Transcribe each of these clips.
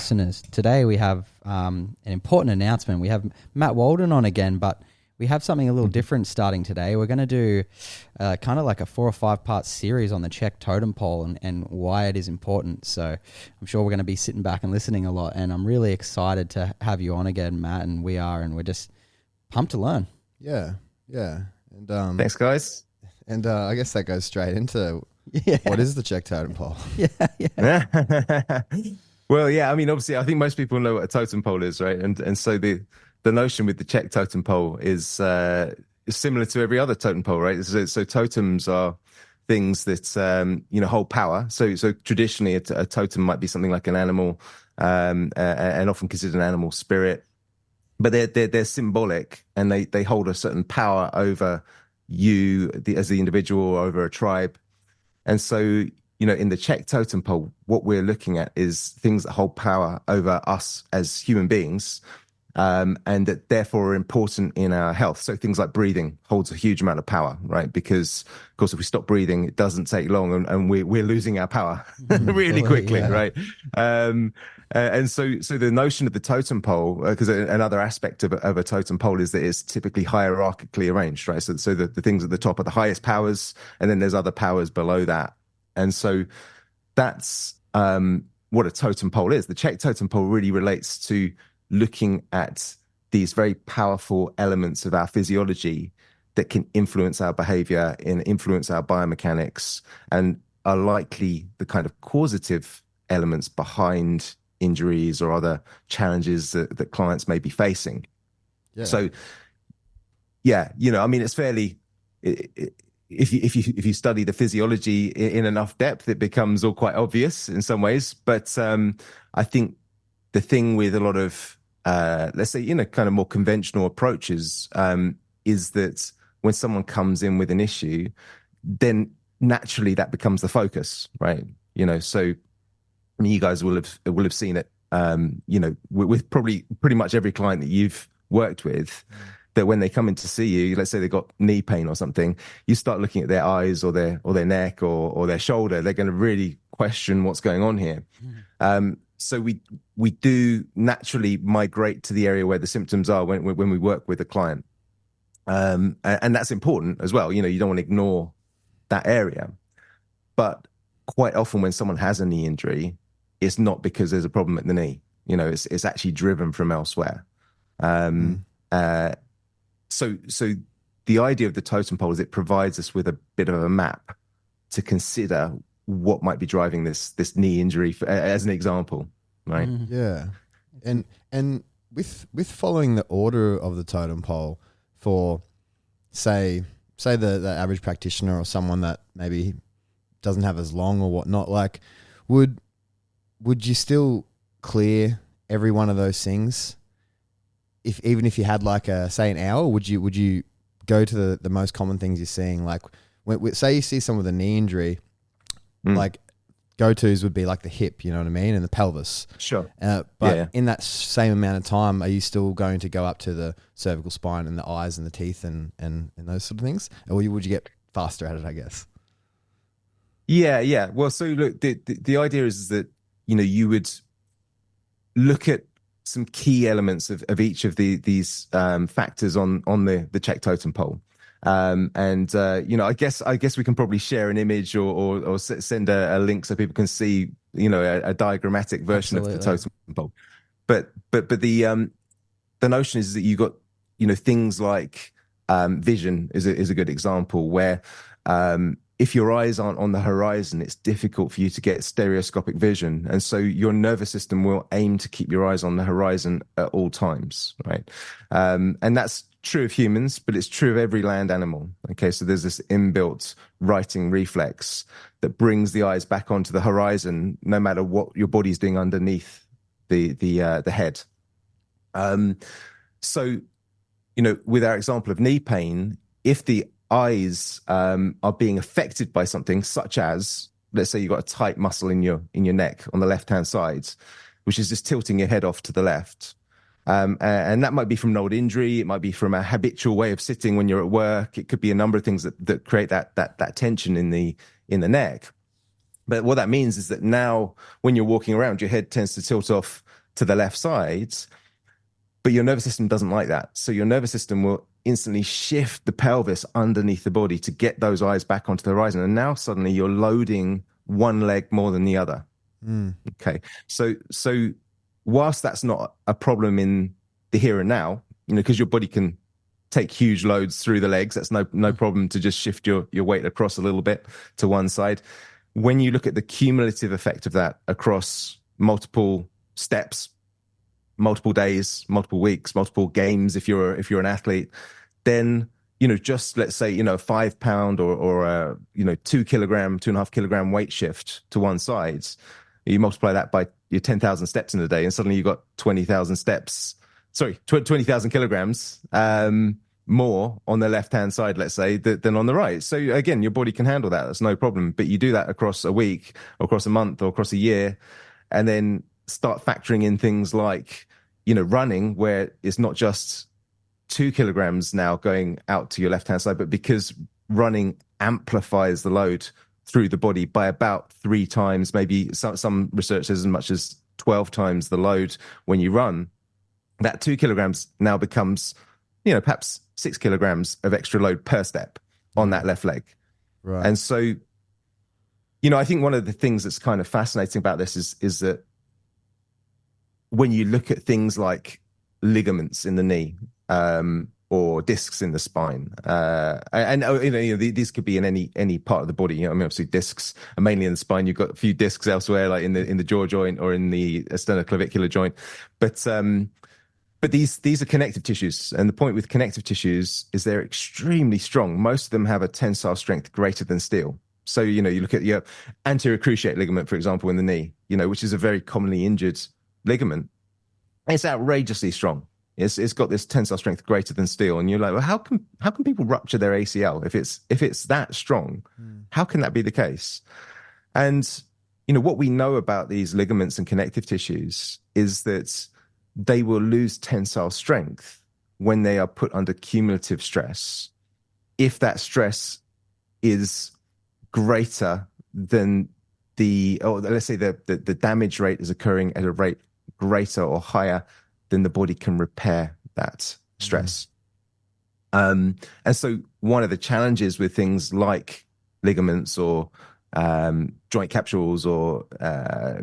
listeners, today we have an important announcement. We have Matt Wallden on again, but we have something a little different starting today. We're going to do kind of like a 4 or 5 part series on the Chek Totem Pole and why it is important. So I'm sure we're going to be sitting back and listening a lot. And I'm really excited to have you on again, Matt. And we're just pumped to learn. Yeah. And thanks, guys. And I guess that goes straight into what is the Chek Totem Pole? Yeah. Well, yeah. I mean, obviously, I think most people know what a totem pole is, right? And so the notion with the Chek Totem Pole is similar to every other totem pole, right? So totems are things that hold power. So traditionally, a totem might be something like an animal, and often considered an animal spirit, but they're symbolic, and they hold a certain power over you as the individual, or over a tribe. And so, in the Chek Totem Pole, what we're looking at is things that hold power over us as human beings, and that therefore are important in our health. So things like breathing holds a huge amount of power, right? Because, of course, if we stop breathing, it doesn't take long, and we're losing our power really quickly, right? And so the notion of the totem pole, because another aspect of a totem pole is that it's typically hierarchically arranged, right? So the things at the top are the highest powers, and then there's other powers below that. And so that's what a totem pole is. The Chek Totem Pole really relates to looking at these very powerful elements of our physiology that can influence our behavior and influence our biomechanics, and are likely the kind of causative elements behind injuries or other challenges that clients may be facing. Yeah. So, yeah, I mean, it's fairly... If you study the physiology in enough depth, it becomes all quite obvious in some ways. But I think the thing with a lot of, let's say, kind of more conventional approaches, is that when someone comes in with an issue, then naturally that becomes the focus, right? So I mean, you guys will have seen it, with probably pretty much every client that you've worked with. That when they come in to see you, let's say they've got knee pain or something, you start looking at their eyes or their neck or their shoulder, they're going to really question what's going on here. So we do naturally migrate to the area where the symptoms are when we work with a client. And that's important as well. You don't want to ignore that area. But quite often when someone has a knee injury, it's not because there's a problem at the knee. It's actually driven from elsewhere. So the idea of the totem pole is it provides us with a bit of a map to consider what might be driving this knee injury as an example, right? Yeah. And with following the order of the totem pole for say the average practitioner or someone that maybe doesn't have as long or whatnot, like would you still clear every one of those things? Even if you had like say an hour, would you go to the most common things you're seeing? Like say you see someone with a knee injury, like go-tos would be like the hip, you know what I mean? And the pelvis. Sure. But in that same amount of time, are you still going to go up to the cervical spine and the eyes and the teeth and those sort of things? Or would you get faster at it, I guess? Yeah. Well, so look, the idea is that, you would look at some key elements of each of these factors on the Chek Totem Pole. I guess we can probably share an image or send a link so people can see, a diagrammatic version Absolutely. Of the totem pole. But the notion is that you got, things like vision is a good example where if your eyes aren't on the horizon, it's difficult for you to get stereoscopic vision. And so your nervous system will aim to keep your eyes on the horizon at all times, right? And that's true of humans, but it's true of every land animal. Okay, so there's this inbuilt righting reflex that brings the eyes back onto the horizon, no matter what your body's doing underneath the head. So, with our example of knee pain, if the eyes are being affected by something such as, let's say you've got a tight muscle in your neck on the left-hand side, which is just tilting your head off to the left. And that might be from an old injury. It might be from a habitual way of sitting when you're at work. It could be a number of things that create that tension in the neck. But what that means is that now when you're walking around, your head tends to tilt off to the left side, but your nervous system doesn't like that. So your nervous system will instantly shift the pelvis underneath the body to get those eyes back onto the horizon. And now suddenly you're loading one leg more than the other. Okay. So whilst that's not a problem in the here and now, because your body can take huge loads through the legs, that's no problem to just shift your weight across a little bit to one side. When you look at the cumulative effect of that across multiple steps, multiple days, multiple weeks, multiple games, if you're an athlete, then just let's say 5 pound or 2 kilogram, 2.5 kilogram weight shift to one side, you multiply that by your 10,000 steps in a day, and suddenly you've got 20,000 steps. Sorry, 20,000 kilograms more on the left-hand side, let's say, than on the right. So again, your body can handle that. That's no problem. But you do that across a week, or across a month, or across a year, and then start factoring in things like, running, where it's not just 2 kilograms now going out to your left-hand side, but because running amplifies the load through the body by about 3 times, maybe some research says as much as 12 times the load when you run, that 2 kilograms now becomes, perhaps 6 kilograms of extra load per step on that left leg. Right. And so, I think one of the things that's kind of fascinating about this is that when you look at things like ligaments in the knee, or discs in the spine, and these could be in any part of the body. Obviously discs are mainly in the spine. You've got a few discs elsewhere, like in the jaw joint or in the sternoclavicular joint, but these are connective tissues, and the point with connective tissues is they're extremely strong. Most of them have a tensile strength greater than steel. So you look at your anterior cruciate ligament, for example, in the knee, which is a very commonly injured ligament. It's outrageously strong. It's got this tensile strength greater than steel, and you're like, well, how can people rupture their ACL if it's that strong? How can that be the case? And what we know about these ligaments and connective tissues is that they will lose tensile strength when they are put under cumulative stress, if that stress is greater than let's say the damage rate is occurring at a rate greater or higher than the body can repair that stress. And so one of the challenges with things like ligaments or joint capsules or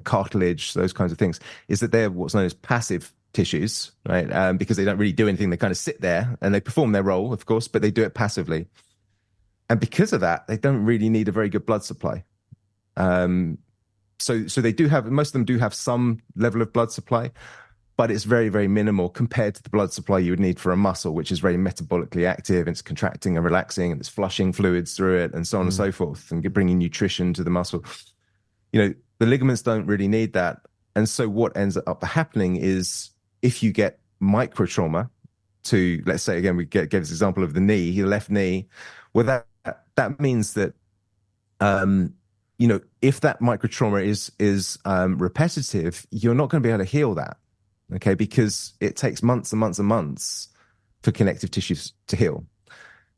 cartilage, those kinds of things, is that they're what's known as passive tissues, right? Because they don't really do anything. They kind of sit there and they perform their role, of course, but they do it passively. And because of that, they don't really need a very good blood supply. So they do have, most of them do have some level of blood supply, but it's very, very minimal compared to the blood supply you would need for a muscle, which is very metabolically active. It's contracting and relaxing, and it's flushing fluids through it, and so on and so forth, and bringing nutrition to the muscle. The ligaments don't really need that. And so what ends up happening is, if you get micro trauma to, let's say, again, we gave this example of the knee, your left knee, well, that means that, if that micro trauma is repetitive, you're not going to be able to heal that. Okay, because it takes months and months and months for connective tissues to heal.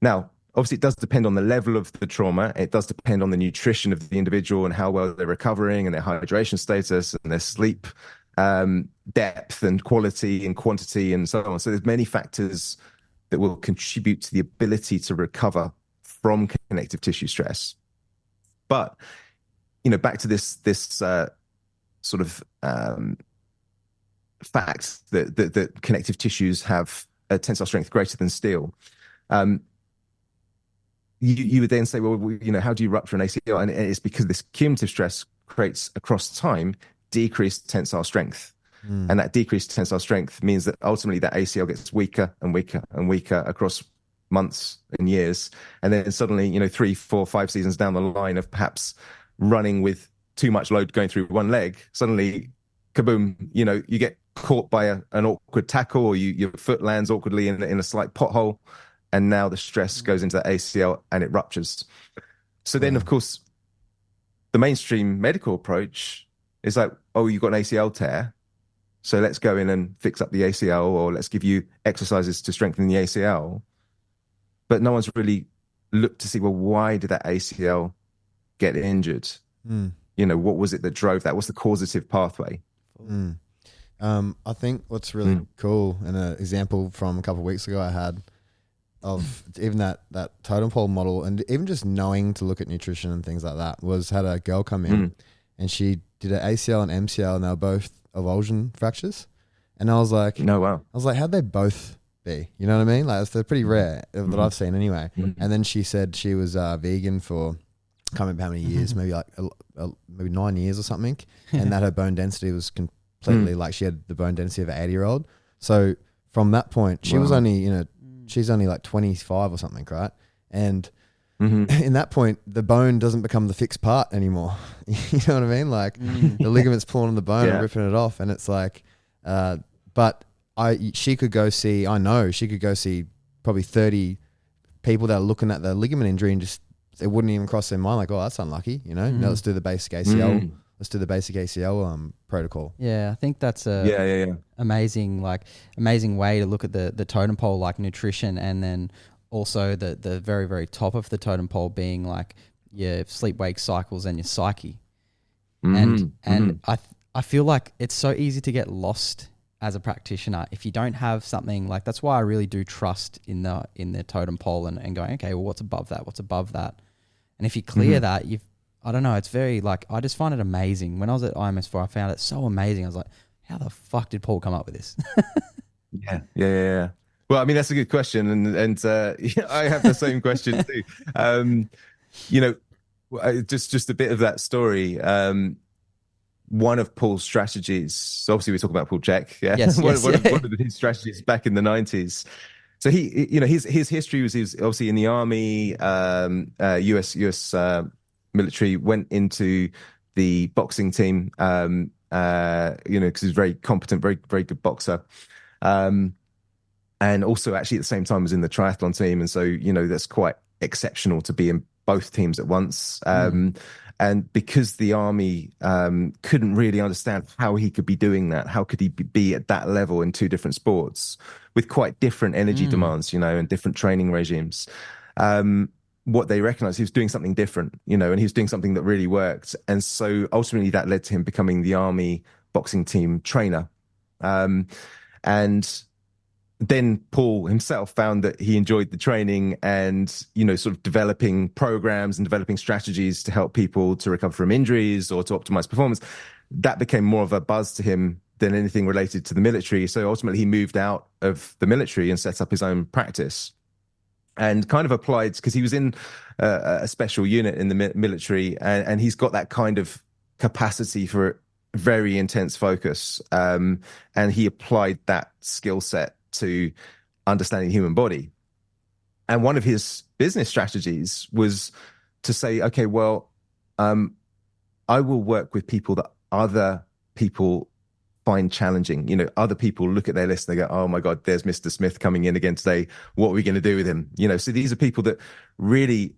Now, obviously, it does depend on the level of the trauma. It does depend on the nutrition of the individual and how well they're recovering, and their hydration status and their sleep depth and quality and quantity and so on. So there's many factors that will contribute to the ability to recover from connective tissue stress. But, back to this sort of fact that connective tissues have a tensile strength greater than steel. You would then say, well, how do you rupture an ACL? And it's because this cumulative stress creates, across time, decreased tensile strength. And that decreased tensile strength means that ultimately that ACL gets weaker and weaker and weaker across months and years. And then suddenly, 3, 4, 5 seasons down the line of perhaps running with too much load going through one leg, suddenly, kaboom, you get caught by an awkward tackle, or your foot lands awkwardly in a slight pothole, and now the stress goes into the ACL and it ruptures. So then, of course, the mainstream medical approach is like, oh, you've got an ACL tear, so let's go in and fix up the ACL, or let's give you exercises to strengthen the ACL. But no one's really looked to see, well, why did that ACL get injured? What was it that drove that? What's the causative pathway? I think what's really cool, and an example from a couple of weeks ago I had of even that totem pole model, and even just knowing to look at nutrition and things like that, was had a girl come in and she did an ACL and MCL, and they were both avulsion fractures. And I was like, no, wow. I was like, how'd they both be? You know what I mean? Like, they're pretty rare that I've seen anyway. And then she said she was vegan for, I can't remember how many years, maybe like maybe 9 years or something, and that her bone density was completely like, she had the bone density of an 80-year-old. So from that point, she was only, you know, she's only like 25 or something, right? And in that point, the bone doesn't become the fixed part anymore. You know what I mean? Like the ligaments pulling on the bone and ripping it off, and it's like, but she could go see, I know she could go see probably 30 people that are looking at the ligament injury, and just, it wouldn't even cross their mind like, oh, that's unlucky, you know. Now let's do the basic ACL. Let's do the basic ACL protocol. Yeah, I think that's a amazing way to look at the totem pole, like nutrition, and then also the very, very top of the totem pole being like your sleep-wake cycles and your psyche. And I feel like it's so easy to get lost as a practitioner if you don't have something like, that's why I really do trust in the totem pole and going, okay, well, what's above that? What's above that? And if you clear that, I don't know, it's very like, I just find it amazing. When I was at IMS4, I found it so amazing. I was like, how the fuck did Paul come up with this? Yeah. Well, I mean, that's a good question. And I have the same question too. You know, just a bit of that story. One of Paul's strategies, so obviously we talk about Paul Chek. Yeah. One of his strategies back in the 90s. So his history was, he was obviously in the army, US military, went into the boxing team, you know, because he's very competent, very, very good boxer. And also actually at the same time was in the triathlon team. And so, you know, that's quite exceptional to be in both teams at once. And because the army couldn't really understand how he could be doing that, how could he be at that level in two different sports with quite different energy demands, you know, and different training regimes. What they recognized, he was doing something different, you know, and he was doing something that really worked. And so ultimately that led to him becoming the army boxing team trainer. And then Paul himself found that he enjoyed the training and, you know, sort of developing programs and developing strategies to help people to recover from injuries or to optimize performance. That became more of a buzz to him than anything related to the military. So ultimately he moved out of the military and set up his own practice and kind of applied, because he was in a special unit in the military, and he's got that kind of capacity for very intense focus. And he applied that skill set to understanding the human body. And one of his business strategies was to say, okay, well, I will work with people that other people find challenging. You know, other people look at their list and they go, oh my God, there's Mr. Smith coming in again today. What are we going to do with him? You know, so these are people that really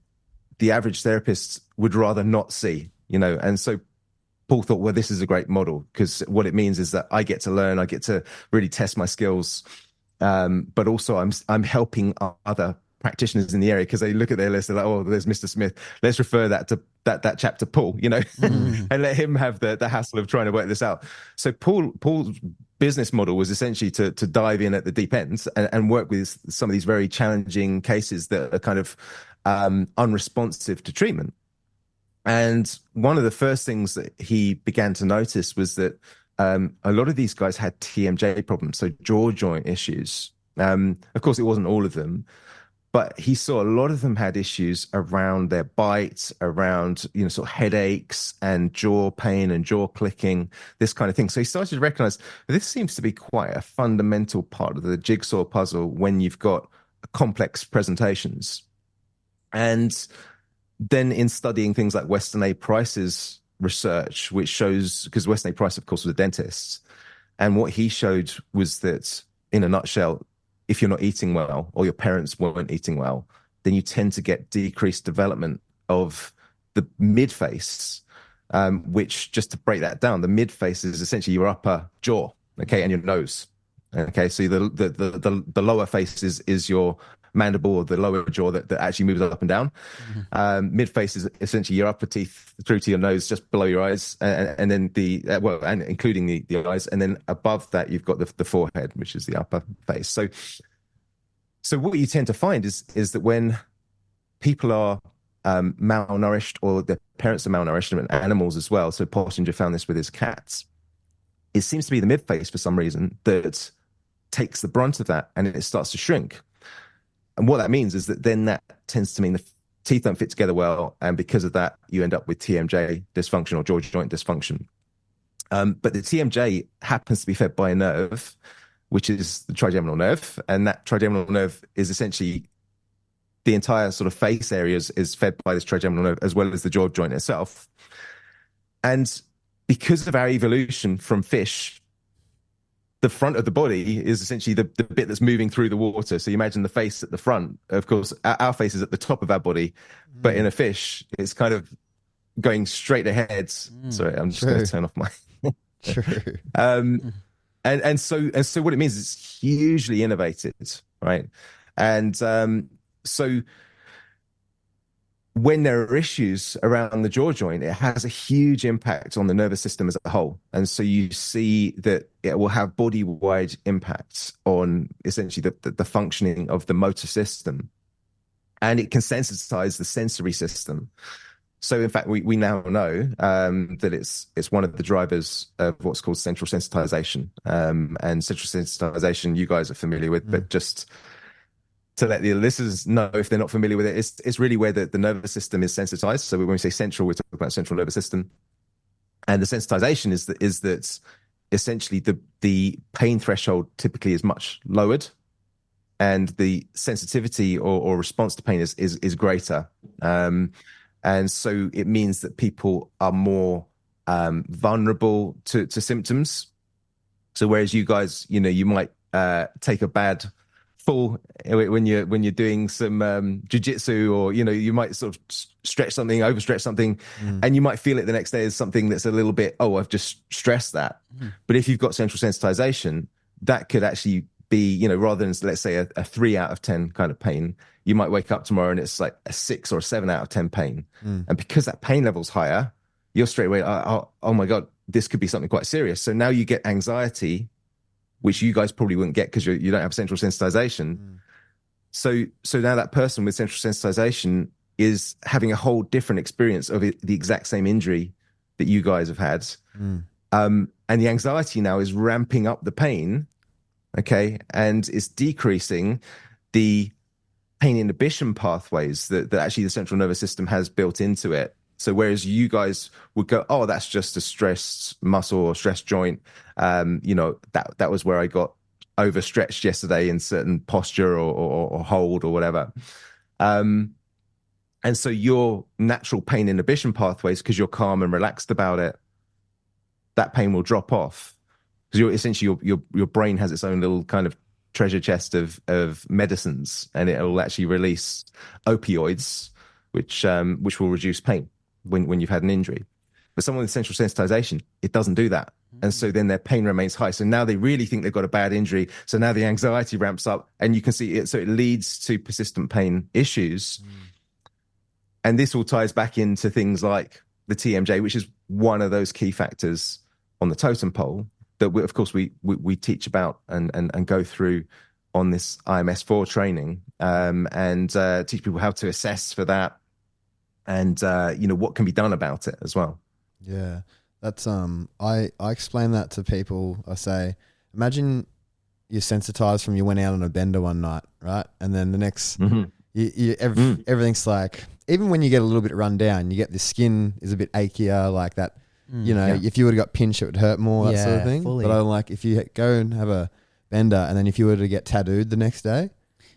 the average therapist would rather not see, you know. And so Paul thought, well, this is a great model, because what it means is that I get to learn, I get to really test my skills. But also I'm helping other practitioners in the area, because they look at their list, they're like, oh, there's Mr. Smith. Let's refer that to that chap to Paul, you know, and let him have the hassle of trying to work this out. So Paul's business model was essentially to dive in at the deep end and work with some of these very challenging cases that are kind of unresponsive to treatment. And one of the first things that he began to notice was that a lot of these guys had TMJ problems, so jaw joint issues. Of course, it wasn't all of them, but he saw a lot of them had issues around their bites, around, you know, sort of headaches and jaw pain and jaw clicking, this kind of thing. So he started to recognize this seems to be quite a fundamental part of the jigsaw puzzle when you've got complex presentations. And then in studying things like Weston A. Price's research, which shows, because Weston A. Price, of course, was a dentist, and what he showed was that, in a nutshell, if you're not eating well, or your parents weren't eating well, then you tend to get decreased development of the midface, which, just to break that down, the midface is essentially your upper jaw, okay, and your nose. Okay, so the lower face is your mandible or the lower jaw that actually moves up and down. Mid face is essentially your upper teeth through to your nose, just below your eyes, and then and including the eyes, and then above that you've got the forehead, which is the upper face. So what you tend to find is that when people are malnourished, or their parents are malnourished, and animals as well. So Pottinger found this with his cats. It seems to be the midface for some reason that takes the brunt of that, and it starts to shrink. And what that means is that then that tends to mean the teeth don't fit together well, and because of that, you end up with TMJ dysfunction or jaw joint dysfunction. But the TMJ happens to be fed by a nerve, which is the trigeminal nerve, and that trigeminal nerve is essentially the entire sort of face area is fed by this trigeminal nerve, as well as the jaw joint itself. And because of our evolution from fish, the front of the body is essentially the bit that's moving through the water. So you imagine the face at the front. Of course, our face is at the top of our body, but in a fish, it's kind of going straight ahead. Sorry, I'm just going to turn off my... True. And so what it means is it's hugely innervated, right? And so when there are issues around the jaw joint, it has a huge impact on the nervous system as a whole. And so you see that it will have body-wide impacts on essentially the functioning of the motor system. And it can sensitize the sensory system. So in fact, we now know that it's one of the drivers of what's called central sensitization. And central sensitization, you guys are familiar with, but just to let the listeners know if they're not familiar with it, it's really where the nervous system is sensitized. So when we say central, we're talking about central nervous system. And the sensitization is that essentially the pain threshold typically is much lowered, and the sensitivity or response to pain is greater. And so it means that people are more vulnerable to symptoms. So whereas you guys, you might take a bad fall when you're doing some jiu-jitsu, or you might sort of stretch something, overstretch something, and you might feel it the next day as something that's a little bit, I've just stressed that. But if you've got central sensitization, that could actually be, rather than, let's say, a 3 out of 10 kind of pain, you might wake up tomorrow and it's like a 6 or a 7 out of 10 pain. And because that pain level's higher, you're straight away, oh my God, this could be something quite serious. So now you get anxiety, which you guys probably wouldn't get because you don't have central sensitization. So now that person with central sensitization is having a whole different experience of the exact same injury that you guys have had. And the anxiety now is ramping up the pain, okay, and it's decreasing the pain inhibition pathways that actually the central nervous system has built into it. So whereas you guys would go, that's just a stressed muscle or stressed joint, that was where I got overstretched yesterday in certain posture or hold or whatever. And so your natural pain inhibition pathways, because you're calm and relaxed about it, that pain will drop off. Because essentially your brain has its own little kind of treasure chest of medicines, and it will actually release opioids, which will reduce pain when you've had an injury. But someone with central sensitization, it doesn't do that. And so then their pain remains high. So now they really think they've got a bad injury. So now the anxiety ramps up, and you can see it. So it leads to persistent pain issues. And this all ties back into things like the TMJ, which is one of those key factors on the totem pole that of course we teach about and go through on this IMS4 training, and teach people how to assess for that, and what can be done about it as well. Yeah, that's I explain that to people. I say, imagine you're sensitized from you went out on a bender one night, right? And then the next, everything's like, even when you get a little bit run down, you get the skin is a bit achier, like that. If you would have got pinched, it would hurt more, that sort of thing. Fully. But I'm like, if you go and have a bender, and then if you were to get tattooed the next day,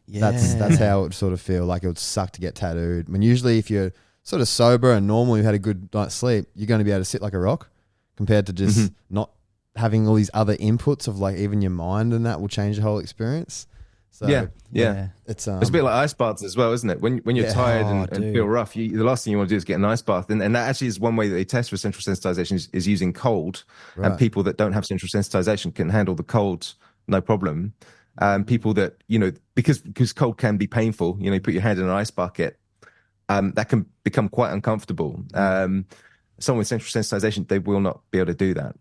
that's how it would sort of feel. Like it would suck to get tattooed. When usually if you're sort of sober and normal, you had a good night's sleep, you're going to be able to sit like a rock, compared to just not having all these other inputs of like even your mind, and that will change the whole experience. So yeah. It's a bit like ice baths as well, isn't it? When you're tired and feel rough, the last thing you want to do is get an ice bath. And that actually is one way that they test for central sensitization is using cold. Right. And people that don't have central sensitization can handle the cold no problem. People that, because cold can be painful, you put your hand in an ice bucket, that can become quite uncomfortable. Someone with central sensitization, they will not be able to do that.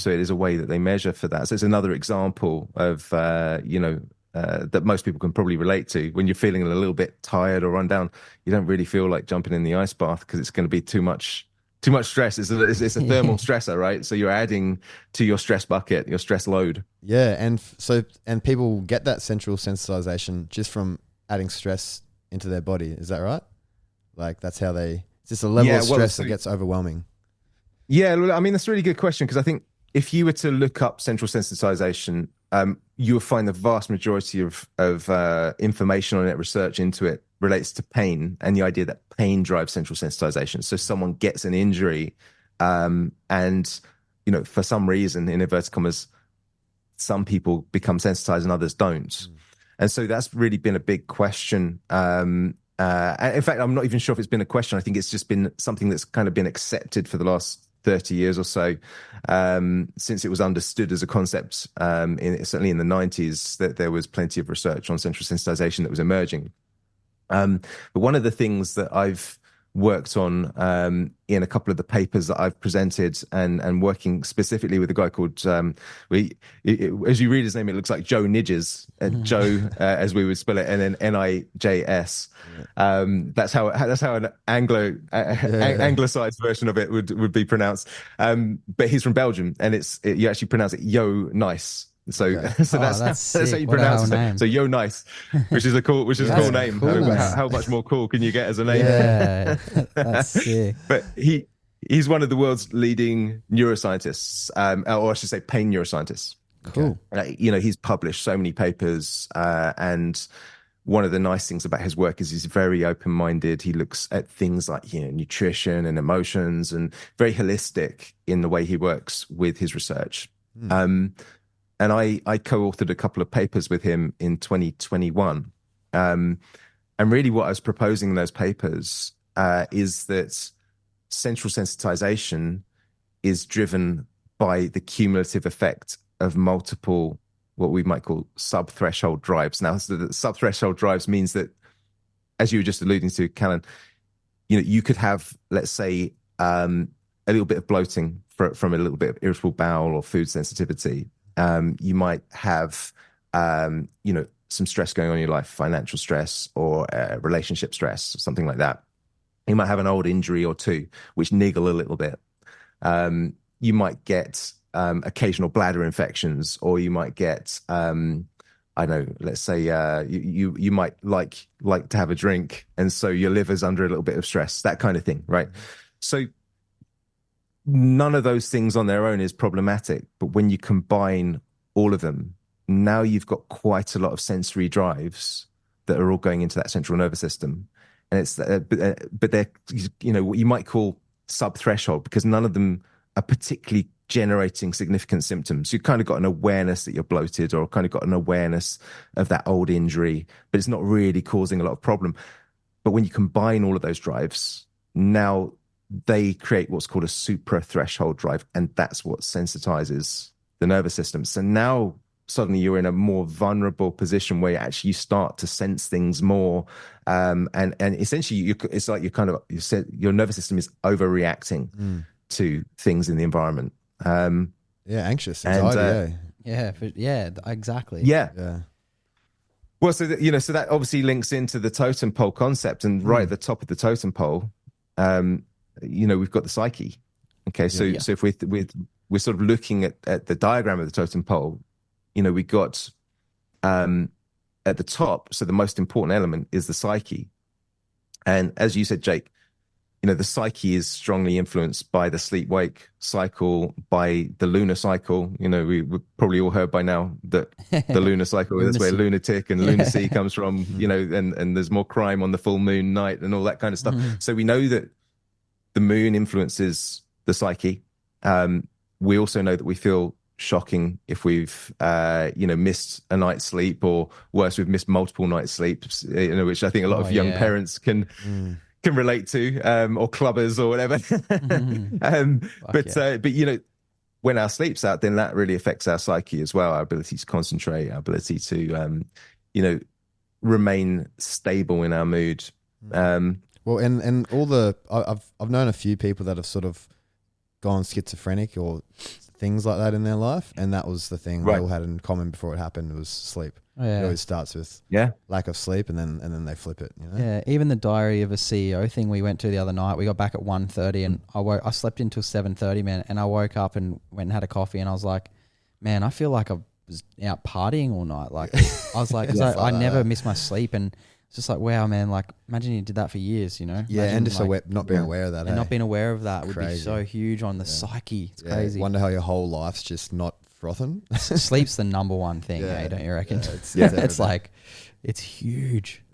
So it is a way that they measure for that. So it's another example of, that most people can probably relate to. When you're feeling a little bit tired or run down, you don't really feel like jumping in the ice bath because it's going to be too much stress. It's a thermal stressor, right? So you're adding to your stress bucket, your stress load. Yeah, and people get that central sensitization just from adding stress into their body. Is that right? Like it's just a level of stress that gets overwhelming. Yeah, I mean, that's a really good question, because I think if you were to look up central sensitization, you will find the vast majority of information on it, research into it, relates to pain and the idea that pain drives central sensitization. So someone gets an injury, and for some reason, in inverted commas, some people become sensitized and others don't. And so that's really been a big question. In fact, I'm not even sure if it's been a question. I think it's just been something that's kind of been accepted for the last 30 years or so, since it was understood as a concept, certainly in the 90s, that there was plenty of research on central sensitization that was emerging. But one of the things that I've worked on in a couple of the papers that I've presented, and working specifically with a guy called, as you read his name, it looks like Joe Nidges, Joe, as we would spell it, and then Nijs. That's how an anglicized version of it would be pronounced. But he's from Belgium, and you actually pronounce it Yo Nice. So that's how you pronounce it. So Yo Nice, which is a cool name. Cool. How much more cool can you get as a name? Yeah, that's sick. But he's one of the world's leading neuroscientists, or I should say pain neuroscientists. Cool. He's published so many papers, and one of the nice things about his work is he's very open-minded. He looks at things like nutrition and emotions, and very holistic in the way he works with his research. And I co-authored a couple of papers with him in 2021. And really what I was proposing in those papers is that central sensitization is driven by the cumulative effect of multiple, what we might call sub-threshold drives. Now, the sub-threshold drives means that, as you were just alluding to, Callan, you could have, let's say, a little bit of bloating from a little bit of irritable bowel or food sensitivity. You might have, some stress going on in your life, financial stress or relationship stress, something like that. You might have an old injury or two, which niggle a little bit. You might get occasional bladder infections, or you might get, let's say you might like to have a drink, and so your liver's under a little bit of stress, that kind of thing, right? So none of those things on their own is problematic, but when you combine all of them, now you've got quite a lot of sensory drives that are all going into that central nervous system, and it's but they're what you might call sub-threshold, because none of them are particularly generating significant symptoms. You've kind of got an awareness that you're bloated, or kind of got an awareness of that old injury, but it's not really causing a lot of problem. But when you combine all of those drives, now they create what's called a supra-threshold drive, and that's what sensitizes the nervous system. So now suddenly you're in a more vulnerable position where you start to sense things more, and essentially it's like your nervous system is overreacting to things in the environment. Anxious, anxiety. Exactly. Yeah. Well, so that obviously links into the totem pole concept, and right at the top of the totem pole, we've got the psyche. Okay, so if we're sort of looking at the diagram of the totem pole, we got at the top, so the most important element is the psyche. And as you said, Jake, the psyche is strongly influenced by the sleep-wake cycle, by the lunar cycle. We've probably all heard by now that the lunar cycle is where lunatic and lunacy comes from, and there's more crime on the full moon night and all that kind of stuff. So we know that the moon influences the psyche. We also know that we feel shocking if we've missed a night's sleep, or worse, we've missed multiple nights' sleeps, which I think a lot of young parents can relate to, or clubbers or whatever. But when our sleep's out, then that really affects our psyche as well, our ability to concentrate, our ability to, remain stable in our mood. Well, and all the I've known a few people that have sort of gone schizophrenic or things like that in their life, and that was the thing they all had in common before it happened was sleep. Oh, yeah. It always starts with lack of sleep, and then they flip it. You know? Yeah, even the Diary of a CEO thing we went to the other night. We got back at 1:30 and I slept until 7:30, man. And I woke up and went and had a coffee, and I was like, man, I feel like I was out partying all night. Like I was like, 'cause I never miss my sleep, and it's just like, wow, man. Like imagine you did that for years, you know? Yeah, imagine, and just not being aware of that. And not being aware of that would be Crazy. so huge on the psyche. It's crazy. Wonder how your whole life's just not frothing. Sleep's the number one thing, don't you reckon? It's like, it's huge.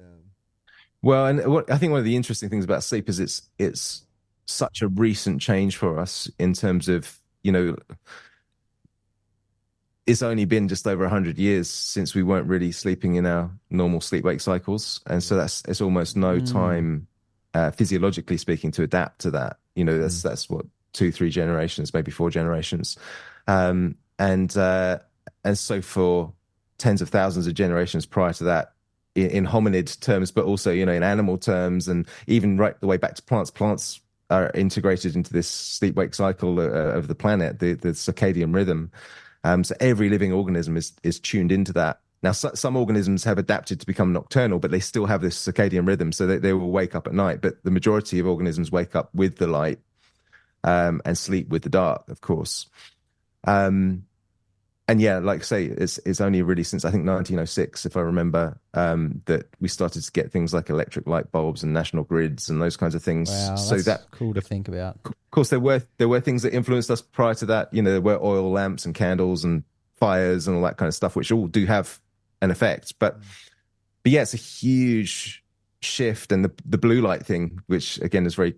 Well, and I think one of the interesting things about sleep is it's such a recent change for us in terms of, it's only been just over 100 years since we weren't really sleeping in our normal sleep-wake cycles. And so it's almost no time, physiologically speaking, to adapt to that. That's what, 2-3 generations, maybe 4 generations. And so for tens of thousands of generations prior to that, in hominid terms, but also, in animal terms, and even right the way back to plants are integrated into this sleep-wake cycle of the planet, the circadian rhythm. So every living organism is tuned into that. Now, some organisms have adapted to become nocturnal, but they still have this circadian rhythm, so they will wake up at night. But the majority of organisms wake up with the light and sleep with the dark, of course. And yeah, like I say, it's only really since I think 1906, if I remember, that we started to get things like electric light bulbs and national grids and those kinds of things. Wow, so that's cool to think about. Of course, there were things that influenced us prior to that. There were oil lamps and candles and fires and all that kind of stuff, which all do have an effect. But yeah, it's a huge shift, and the blue light thing, which again is very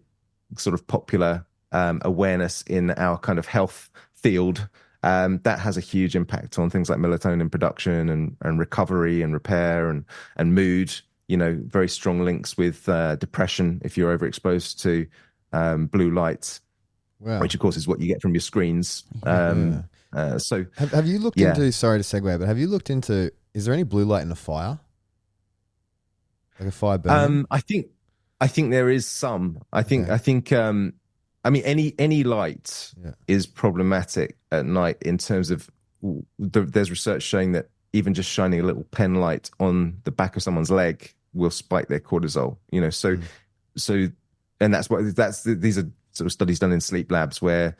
sort of popular awareness in our kind of health field. That has a huge impact on things like melatonin production and recovery and repair and mood. Very strong links with depression if you're overexposed to blue light, which of course is what you get from your screens. So have you looked into? Sorry to segue, but have you looked into? Is there any blue light in a fire? Like a fire burning? I think there is some. I think any light is problematic at night in terms of there's research showing that even just shining a little pen light on the back of someone's leg will spike their cortisol. And these are sort of studies done in sleep labs where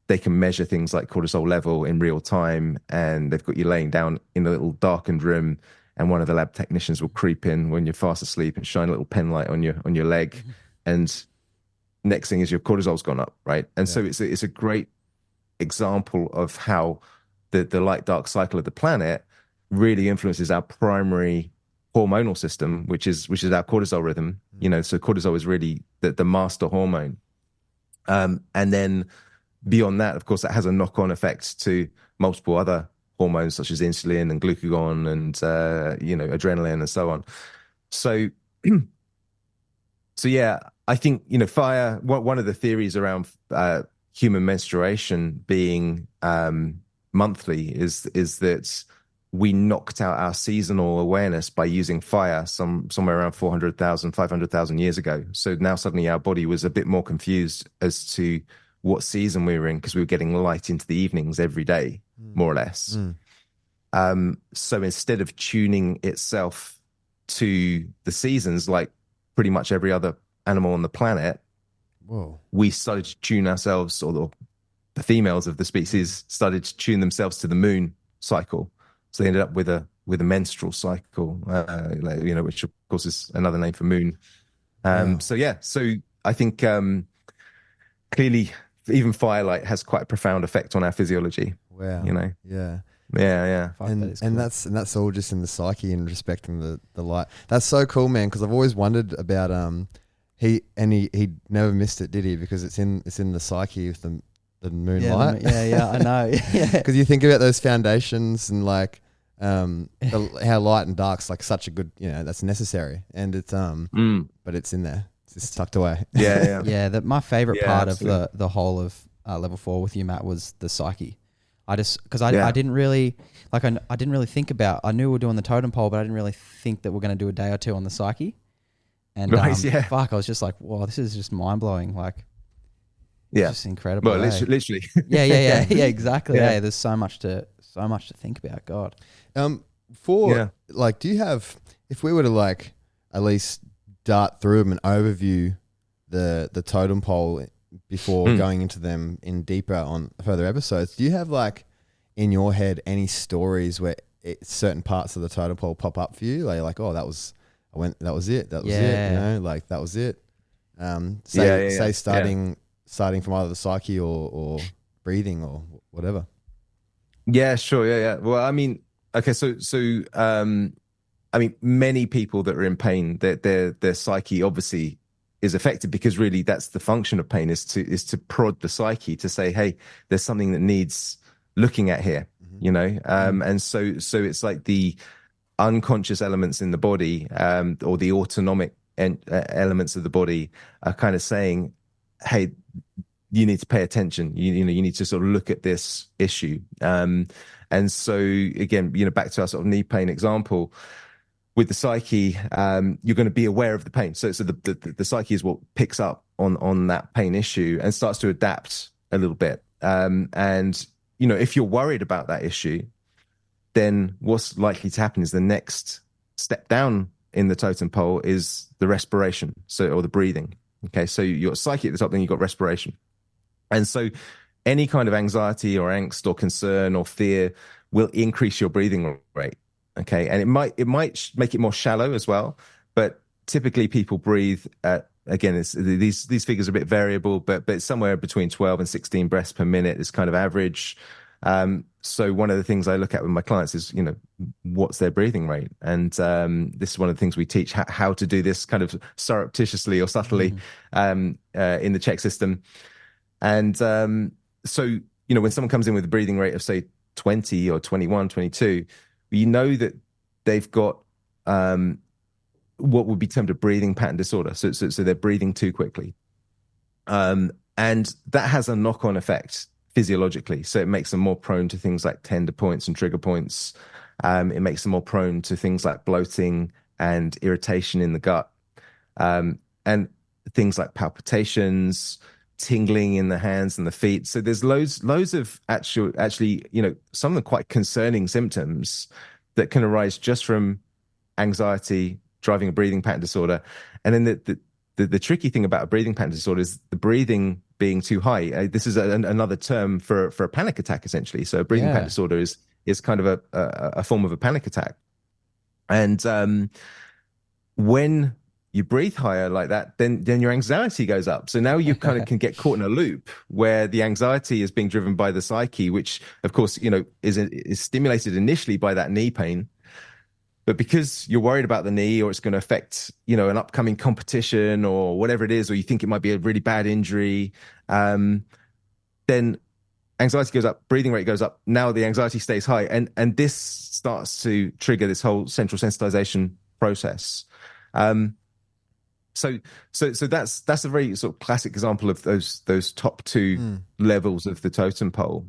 they can measure things like cortisol level in real time, and they've got you laying down in a little darkened room, and one of the lab technicians will creep in when you're fast asleep and shine a little pen light on your leg, and next thing is your cortisol's gone up, right? And so it's a great example of how the light dark cycle of the planet really influences our primary hormonal system, which is our cortisol rhythm. So cortisol is really the master hormone. And then beyond that, of course, that has a knock-on effect to multiple other hormones such as insulin and glucagon and adrenaline and so on. So yeah, I think fire. One of the theories around human menstruation being monthly is that we knocked out our seasonal awareness by using fire somewhere around 400,000, 500,000 years ago. So now suddenly our body was a bit more confused as to what season we were in, because we were getting light into the evenings every day, more or less. So instead of tuning itself to the seasons like pretty much every other animal on the planet, we started to tune ourselves, or the females of the species started to tune themselves to the moon cycle. So they ended up with a menstrual cycle, which of course is another name for moon. So I think clearly even firelight has quite a profound effect on our physiology. Wow. Yeah. And that's all just in the psyche and respecting the light. That's so cool, man. Because I've always wondered about he never missed it, did he? Because it's in the psyche of the moonlight. I know. Because you think about those foundations and like how light and dark's like such a good, that's necessary, and it's but it's in there. It's tucked away. Yeah. My favorite part absolutely. of the whole of level 4 with you, Matt, was the psyche. I didn't really I didn't really think about. I knew we were doing the totem pole, but I didn't really think that we're going to do a day or two on the psyche. And Nice, yeah. fuck, I was just like, wow, this is just mind blowing. Like, Yeah, it's just incredible. well, literally. Yeah, exactly. Yeah. Yeah, there's so much to think about. God. Do you have, if we were to like at least dart through them and overview the totem pole before going into them in deeper on further episodes, do you have like in your head any stories where certain parts of the totem pole pop up for you? Like oh, that was it, that was it, you know, like that was it. Starting from either the psyche or breathing or whatever. Yeah, sure. Yeah. Well, I mean, okay. So, I mean, many people that are in pain, their psyche obviously is affected, because really that's the function of pain, is to prod the psyche to say, hey, there's something that needs looking at here, you know? And so it's like the unconscious elements in the body, or the autonomic elements of the body are kind of saying, hey, you need to pay attention. You know, you need to sort of look at this issue. And so again, you know, back to our sort of knee pain example, with the psyche, you're going to be aware of the pain. So the psyche is what picks up on that pain issue and starts to adapt a little bit. And, you know, if you're worried about that issue, then what's likely to happen is the next step down in the totem pole is the respiration, or the breathing. Okay, so you've got psyche at the top, then you've got respiration. And so any kind of anxiety or angst or concern or fear will increase your breathing rate. Okay, and it might make it more shallow as well, but typically people breathe at, again, these figures are a bit variable, but it's somewhere between 12 and 16 breaths per minute is kind of average. So one of the things I look at with my clients is, you know, what's their breathing rate? And this is one of the things we teach, how to do this kind of surreptitiously or subtly in the Chek system. And so, you know, when someone comes in with a breathing rate of, say, 20 or 21, 22, you know that they've got what would be termed a breathing pattern disorder. So they're breathing too quickly. And that has a knock-on effect physiologically. So it makes them more prone to things like tender points and trigger points. It makes them more prone to things like bloating and irritation in the gut, and things like palpitations, tingling in the hands and the feet. So there's loads of actually, you know, some of the quite concerning symptoms that can arise just from anxiety driving a breathing pattern disorder. And then the tricky thing about a breathing pattern disorder is the breathing being too high. This is another term for a panic attack, essentially. So a breathing pattern disorder is kind of a form of a panic attack. And when you breathe higher like that, then your anxiety goes up. So now you kind of can get caught in a loop where the anxiety is being driven by the psyche, which of course, you know, is stimulated initially by that knee pain. But because you're worried about the knee, or it's going to affect, you know, an upcoming competition or whatever it is, or you think it might be a really bad injury, then anxiety goes up, breathing rate goes up. Now the anxiety stays high, and this starts to trigger this whole central sensitization process. So that's a very sort of classic example of those top two levels of the totem pole.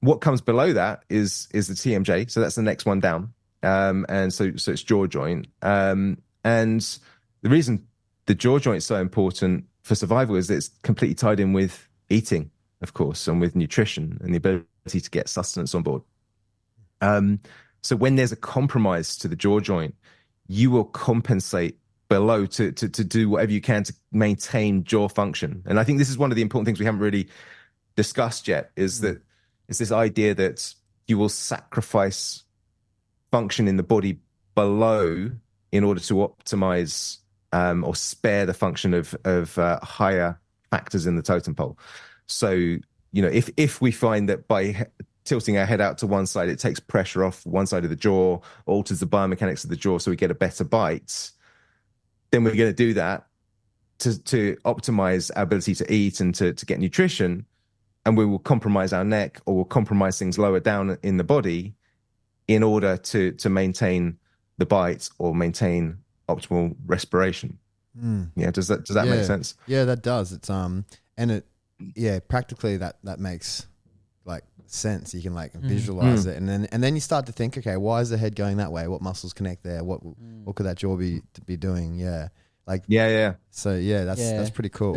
What comes below that is the TMJ. So that's the next one down. And so it's jaw joint. And the reason the jaw joint is so important for survival is that it's completely tied in with eating, of course, and with nutrition and the ability to get sustenance on board. So when there's a compromise to the jaw joint, you will compensate below to do whatever you can to maintain jaw function. And I think this is one of the important things we haven't really discussed yet, is that it's this idea that you will sacrifice function in the body below in order to optimize or spare the function of higher factors in the totem pole. So, you know, if we find that by tilting our head out to one side, it takes pressure off one side of the jaw, alters the biomechanics of the jaw so we get a better bite, then we're going to do that to optimize our ability to eat and to get nutrition. And we will compromise our neck, or we'll compromise things lower down in the body in order to maintain the bite or maintain optimal respiration. Yeah, does that make sense? Yeah, that does. It's and yeah, practically that makes like sense. You can like visualize it, and then you start to think, okay, why is the head going that way? What muscles connect there? What could that jaw be doing? Yeah, like Yeah. So yeah, that's pretty cool.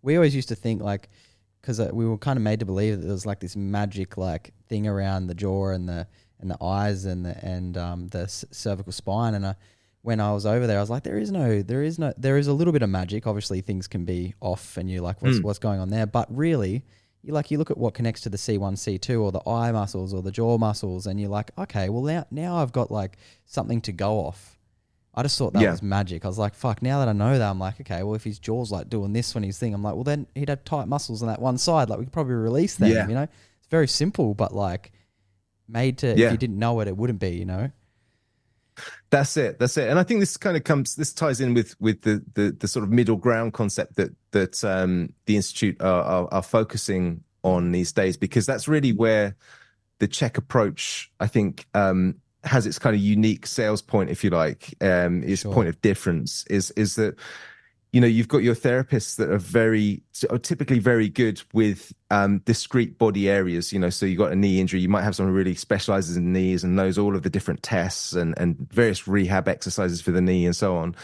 We always used to think like, because we were kind of made to believe that there was like this magic like thing around the jaw and the eyes and the cervical spine. And when I was over there, I was like, there is a little bit of magic. Obviously, things can be off, and you're like, what's going on there? But really, you look at what connects to the C1, C2, or the eye muscles or the jaw muscles, and you're like, okay, well now I've got like something to go off. I just thought that was magic. I was like, fuck, now that I know that, I'm like, okay, well, if his jaw's like doing this when he's thing, I'm like, well, then he'd have tight muscles on that one side. Like, we could probably release them, you know? It's very simple, but like made to, if you didn't know it, it wouldn't be, you know? That's it. And I think this kind of ties in with the sort of middle ground concept that the Institute are focusing on these days, because that's really where the Chek approach, I think, has its kind of unique sales point, if you like, its point of difference is that, you know, you've got your therapists that are typically very good with discrete body areas, you know, so you've got a knee injury, you might have someone who really specializes in knees and knows all of the different tests and various rehab exercises for the knee and so on.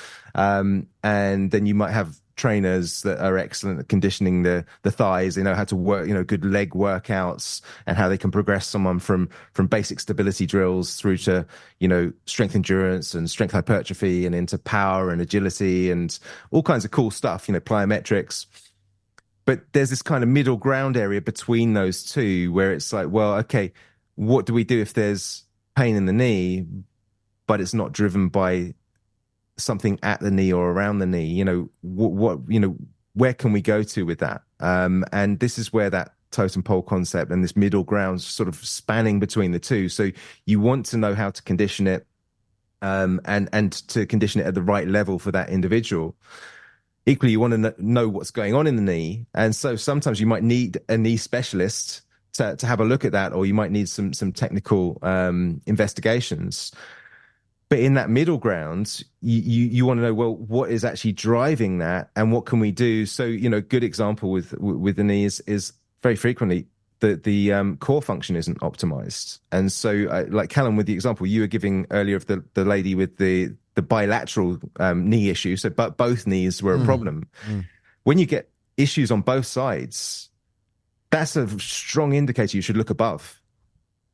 And then you might have trainers that are excellent at conditioning the thighs. They know how to work, you know, good leg workouts and how they can progress someone from basic stability drills through to, you know, strength endurance and strength hypertrophy and into power and agility and all kinds of cool stuff, you know, plyometrics. But there's this kind of middle ground area between those two where it's like, well, okay, what do we do if there's pain in the knee, but it's not driven by something at the knee or around the knee? You know, what you know, where can we go to with that? And this is where that totem pole concept and this middle ground sort of spanning between the two. So you want to know how to condition it, and to condition it at the right level for that individual. Equally, you want to know what's going on in the knee, and so sometimes you might need a knee specialist to have a look at that, or you might need some technical investigations. But in that middle ground, you want to know, well, what is actually driving that, and what can we do? So, you know, a good example with the knee is very frequently the core function isn't optimized. And so, like Callum, with the example you were giving earlier of the lady with the bilateral knee issue, so but both knees were a problem. When you get issues on both sides, that's a strong indicator you should look above,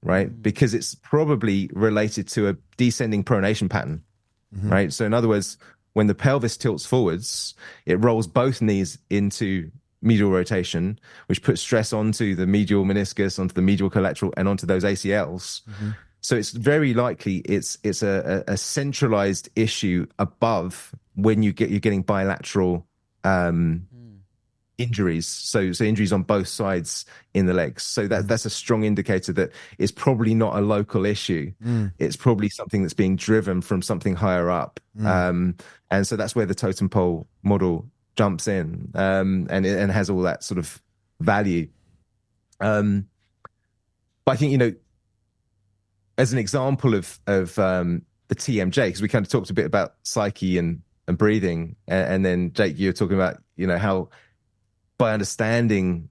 right? Because it's probably related to a descending pronation pattern, right? So in other words, when the pelvis tilts forwards, it rolls both knees into medial rotation, which puts stress onto the medial meniscus, onto the medial collateral, and onto those ACLs. So it's very likely it's a centralized issue above when you're getting bilateral injuries. So injuries on both sides in the legs. So that's a strong indicator that it's probably not a local issue. It's probably something that's being driven from something higher up. And so that's where the totem pole model jumps in, and has all that sort of value. But I think, you know, as an example of the TMJ, because we kind of talked a bit about psyche and breathing, and then Jake, you're talking about, you know, how by understanding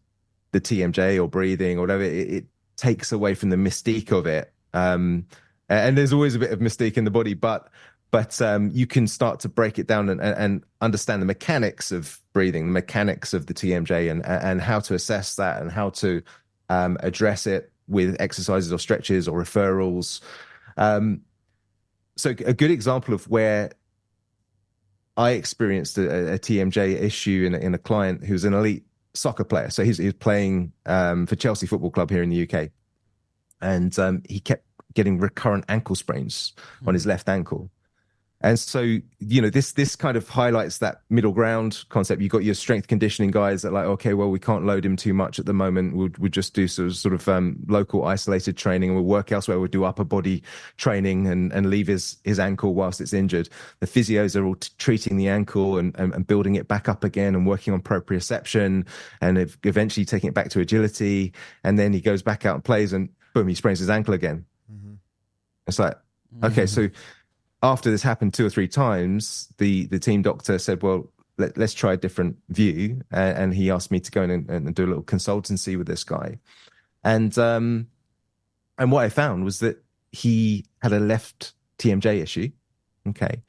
the TMJ or breathing or whatever, it takes away from the mystique of it. And there's always a bit of mystique in the body, but you can start to break it down and understand the mechanics of breathing, the mechanics of the TMJ, and how to assess that and how to address it with exercises or stretches or referrals. So a good example of where I experienced a TMJ issue in a client who's an elite soccer player. So he's playing for Chelsea Football Club here in the UK. And he kept getting recurrent ankle sprains on his left ankle. And so, you know, this kind of highlights that middle ground concept. You've got your strength conditioning guys that are like, okay, well, we can't load him too much at the moment. We'll just do sort of local isolated training, and we'll work elsewhere. We'll do upper body training and leave his ankle whilst it's injured. The physios are all treating the ankle and building it back up again and working on proprioception and eventually taking it back to agility. And then he goes back out and plays and boom, he sprains his ankle again. It's like, okay, so after this happened 2 or 3 times, the team doctor said, well, let's try a different view. And he asked me to go in and do a little consultancy with this guy. And what I found was that he had a left TMJ issue. Okay.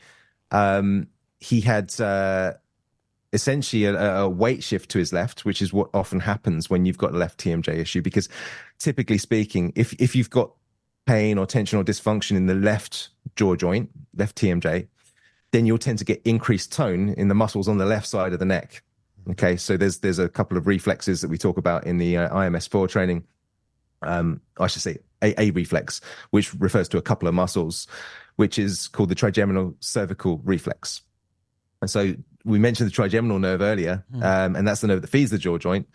He had essentially a weight shift to his left, which is what often happens when you've got a left TMJ issue, because typically speaking, if you've got pain or tension or dysfunction in the left jaw joint, left TMJ, then you'll tend to get increased tone in the muscles on the left side of the neck. Okay, so there's a couple of reflexes that we talk about in the IMS4 training. I should say a reflex, which refers to a couple of muscles, which is called the trigeminal cervical reflex. And so we mentioned the trigeminal nerve earlier, and that's the nerve that feeds the jaw joint.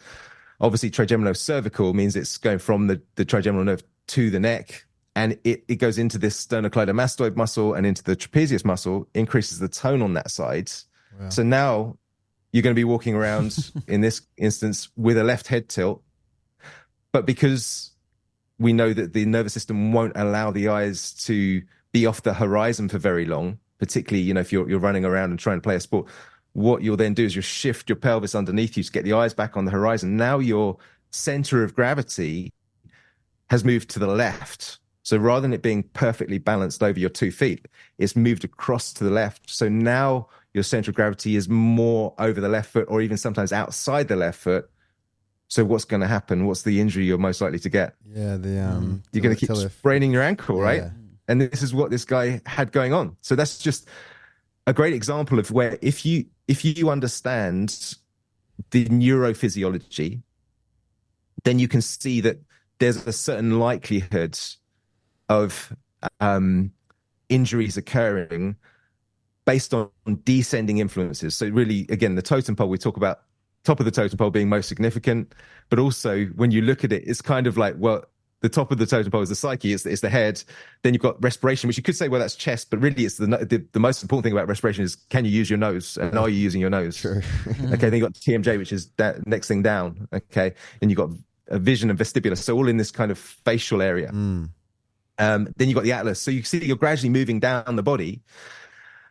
Obviously, trigeminal cervical means it's going from the trigeminal nerve to the neck, and it goes into this sternocleidomastoid muscle and into the trapezius muscle, increases the tone on that side. Wow. So now you're going to be walking around, in this instance, with a left head tilt. But because we know that the nervous system won't allow the eyes to be off the horizon for very long, particularly, you know, if you're running around and trying to play a sport, what you'll then do is you'll shift your pelvis underneath you to get the eyes back on the horizon. Now your center of gravity has moved to the left. So rather than it being perfectly balanced over your 2 feet, it's moved across to the left. So now your center of gravity is more over the left foot, or even sometimes outside the left foot. So what's going to happen? What's the injury you're most likely to get? Yeah, you're going to keep spraining your ankle, right? Yeah. And this is what this guy had going on. So that's just a great example of where if you understand the neurophysiology, then you can see that there's a certain likelihood of injuries occurring based on descending influences. So really, again, the totem pole, we talk about top of the totem pole being most significant, but also when you look at it, it's kind of like, well, the top of the totem pole is the psyche, it's the head. Then you've got respiration, which you could say, well, that's chest, but really it's the most important thing about respiration is, can you use your nose? And are you using your nose? Sure. Okay, then you've got TMJ, which is that next thing down. Okay, and you've got a vision and vestibular, so all in this kind of facial area. Then you've got the atlas. So you see you're gradually moving down the body.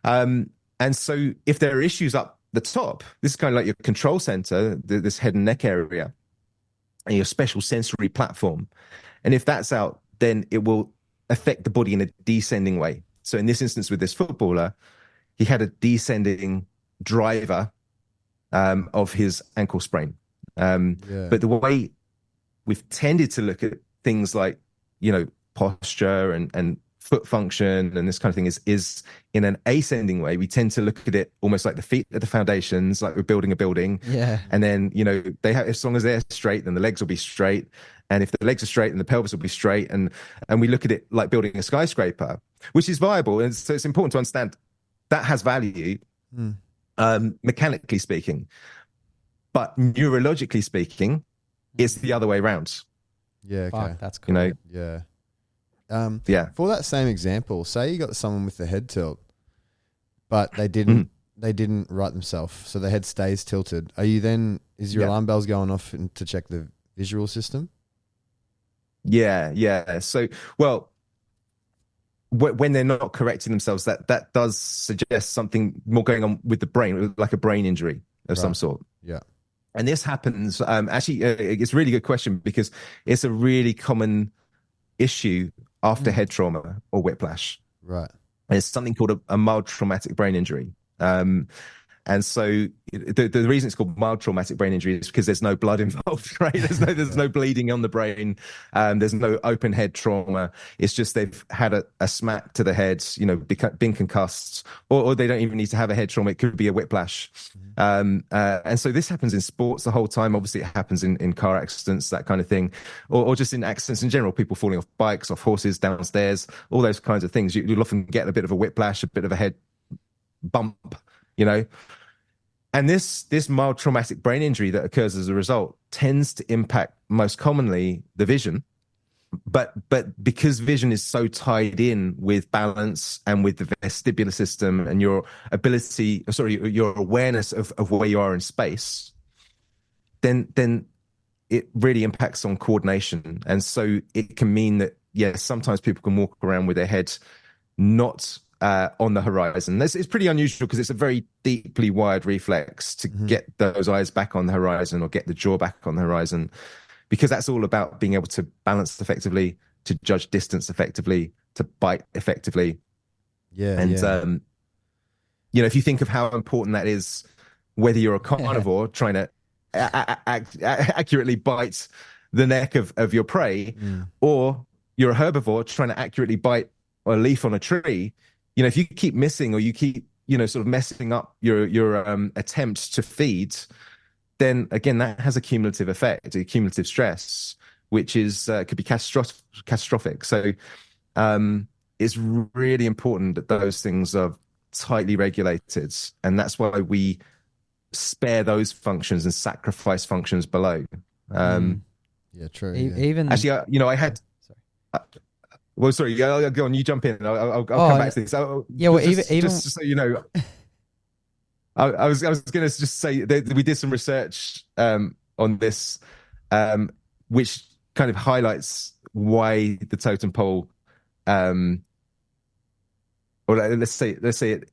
And so if there are issues up the top, this is kind of like your control center, this head and neck area, and your special sensory platform. And if that's out, then it will affect the body in a descending way. So in this instance with this footballer, he had a descending driver of his ankle sprain. But the way we've tended to look at things like, you know, posture and foot function and this kind of thing is in an ascending way. We tend to look at it almost like the feet at the foundations, like we're building a building. Yeah. And then, you know, they have, as long as they're straight, then the legs will be straight. And if the legs are straight, then the pelvis will be straight. And we look at it like building a skyscraper, which is viable. And so it's important to understand that has value, mechanically speaking. But neurologically speaking, it's the other way around. Yeah, okay. Fuck, that's cool. You know, yeah. For that same example, say you got someone with the head tilt, but they didn't right themselves, so the head stays tilted. Are you then? Is your alarm bells going off to check the visual system? Yeah. So, well, when they're not correcting themselves, that does suggest something more going on with the brain, like a brain injury of some sort. Yeah. And this happens, actually, it's a really good question because it's a really common issue after head trauma or whiplash. Right. And it's something called a mild traumatic brain injury. And so the reason it's called mild traumatic brain injury is because there's no blood involved, right? There's no bleeding on the brain. There's no open head trauma. It's just they've had a smack to the head, you know, been concussed, or they don't even need to have a head trauma. It could be a whiplash. And so this happens in sports the whole time. Obviously, it happens in car accidents, that kind of thing, or just in accidents in general, people falling off bikes, off horses, downstairs, all those kinds of things. You'll often get a bit of a whiplash, a bit of a head bump, you know. And this mild traumatic brain injury that occurs as a result tends to impact most commonly the vision. But because vision is so tied in with balance and with the vestibular system and your awareness of where you are in space, then it really impacts on coordination. And so it can mean that, yes, sometimes people can walk around with their head not on the horizon. It's pretty unusual because it's a very deeply wired reflex to get those eyes back on the horizon or get the jaw back on the horizon, because that's all about being able to balance effectively, to judge distance effectively, to bite effectively. And if you think of how important that is, whether you're a carnivore trying to accurately bite the neck of your prey, or you're a herbivore trying to accurately bite a leaf on a tree, if you keep missing, or you keep, sort of messing up your attempt to feed, then again, that has a cumulative effect, a cumulative stress, which is could be catastrophic. So it's really important that those things are tightly regulated, and that's why we spare those functions and sacrifice functions below. True. Even actually, I had. Well, sorry, go on. You jump in. I'll come back to this. Just so you know, I was going to just say that we did some research on this, which kind of highlights why the totem pole, or let's say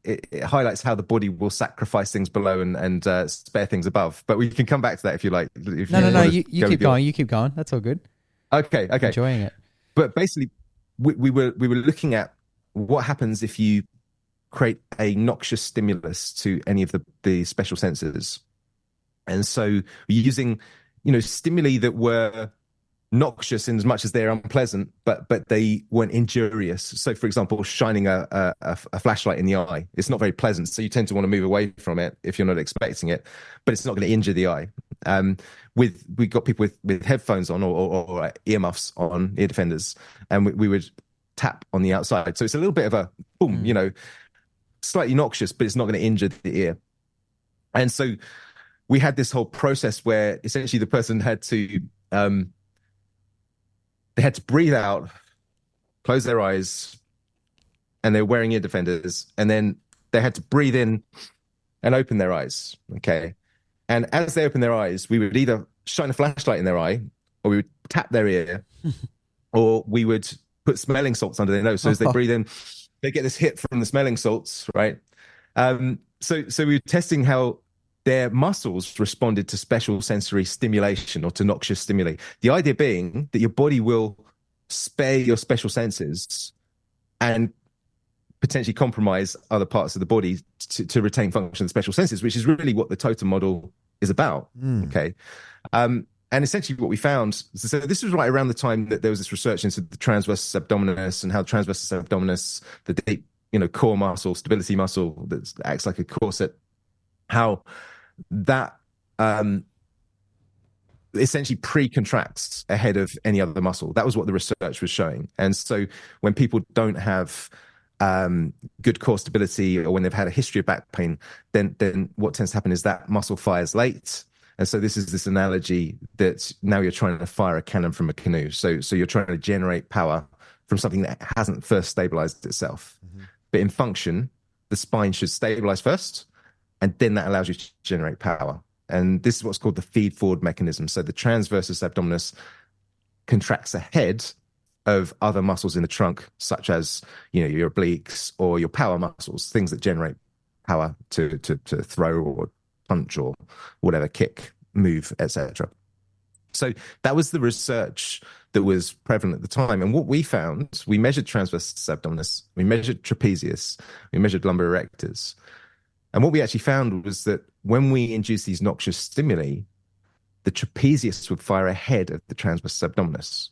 it highlights how the body will sacrifice things below and spare things above. But we can come back to that if you like. No. You keep going. You keep going. That's all good. Okay. Enjoying it. But basically, we were looking at what happens if you create a noxious stimulus to any of the special senses, and so we're using stimuli that were noxious in as much as they're unpleasant, but they weren't injurious. So, for example, shining a flashlight in the eye, it's not very pleasant, so you tend to want to move away from it if you're not expecting it, but it's not going to injure the eye. We got people with headphones on or earmuffs on, ear defenders, and we would tap on the outside. So it's a little bit of a boom, slightly noxious, but it's not going to injure the ear. And so we had this whole process where essentially the person had to they had to breathe out, close their eyes, and they were wearing ear defenders, and then they had to breathe in and open their eyes. Okay. And as they open their eyes, we would either shine a flashlight in their eye, or we would tap their ear, or we would put smelling salts under their nose. So as they breathe in, they get this hit from the smelling salts, right? So we were testing how their muscles responded to special sensory stimulation or to noxious stimuli. The idea being that your body will spare your special senses and potentially compromise other parts of the body to retain function of the special senses, which is really what the totem model is about. Okay. And essentially what we found, so this was right around the time that there was this research into the transversus abdominis and how the transversus abdominis, the deep, core muscle, stability muscle that acts like a corset, how that essentially pre-contracts ahead of any other muscle. That was what the research was showing. And so when people don't have good core stability, or when they've had a history of back pain, then what tends to happen is that muscle fires late. And so this is this analogy that now you're trying to fire a cannon from a canoe. So you're trying to generate power from something that hasn't first stabilized itself. But in function, the spine should stabilize first, and then that allows you to generate power. And this is what's called the feed-forward mechanism. So the transversus abdominis contracts ahead of other muscles in the trunk, such as your obliques or your power muscles, things that generate power to throw or punch or whatever, kick, move, etc. So that was the research that was prevalent at the time. And what we found, we measured transversus abdominis, we measured trapezius, we measured lumbar erectors. And what we actually found was that when we induced these noxious stimuli, the trapezius would fire ahead of the transversus abdominis.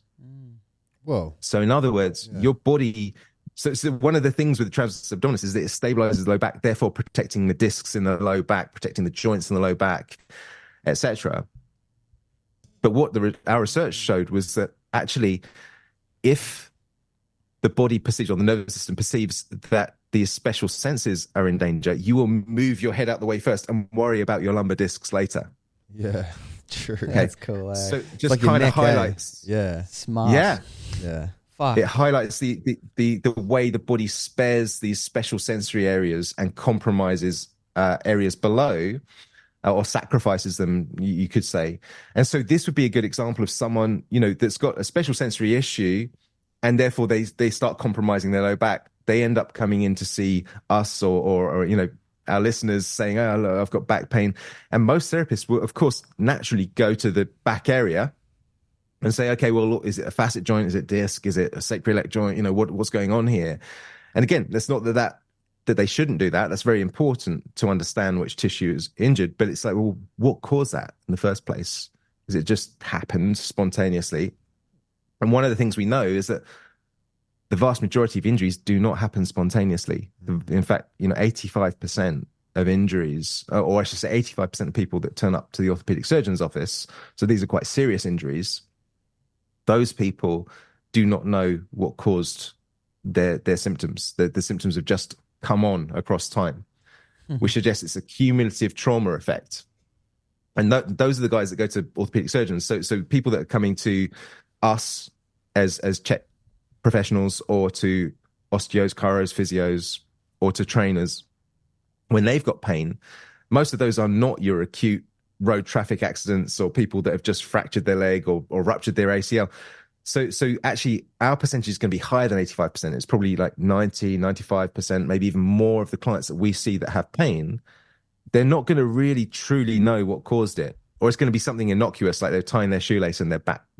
Whoa. So in other words, your body... So one of the things with the transversus abdominis is that it stabilizes the low back, therefore protecting the discs in the low back, protecting the joints in the low back, etc. But what our research showed was that actually, if the body perceives, or the nervous system perceives, that these special senses are in danger, you will move your head out the way first and worry about your lumbar discs later. Yeah, true. Okay. That's cool. So just kind of highlights. Smart. Yeah. Fuck. It highlights the way the body spares these special sensory areas and compromises areas below, or sacrifices them, you could say. And so this would be a good example of someone, that's got a special sensory issue, and therefore they start compromising their low back, they end up coming in to see us or our listeners saying, oh, look, I've got back pain. And most therapists will, of course, naturally go to the back area and say, okay, well, look, is it a facet joint? Is it disc? Is it a sacroiliac joint? What's going on here? And again, that's not that they shouldn't do that. That's very important to understand which tissue is injured. But it's like, well, what caused that in the first place? Is it just happened spontaneously? And one of the things we know is that the vast majority of injuries do not happen spontaneously. In fact, 85% of injuries, or I should say 85% of people that turn up to the orthopedic surgeon's office, so these are quite serious injuries, those people do not know what caused their symptoms. The symptoms have just come on across time, which suggests it's a cumulative trauma effect. And those are the guys that go to orthopedic surgeons. So people that are coming to us as Chek professionals, or to osteos, chiros, physios, or to trainers, when they've got pain, most of those are not your acute road traffic accidents or people that have just fractured their leg or ruptured their ACL. So actually our percentage is going to be higher than 85%. It's probably like 90, 95%, maybe even more of the clients that we see that have pain. They're not going to really truly know what caused it. Or it's going to be something innocuous, like they're tying their shoelace and their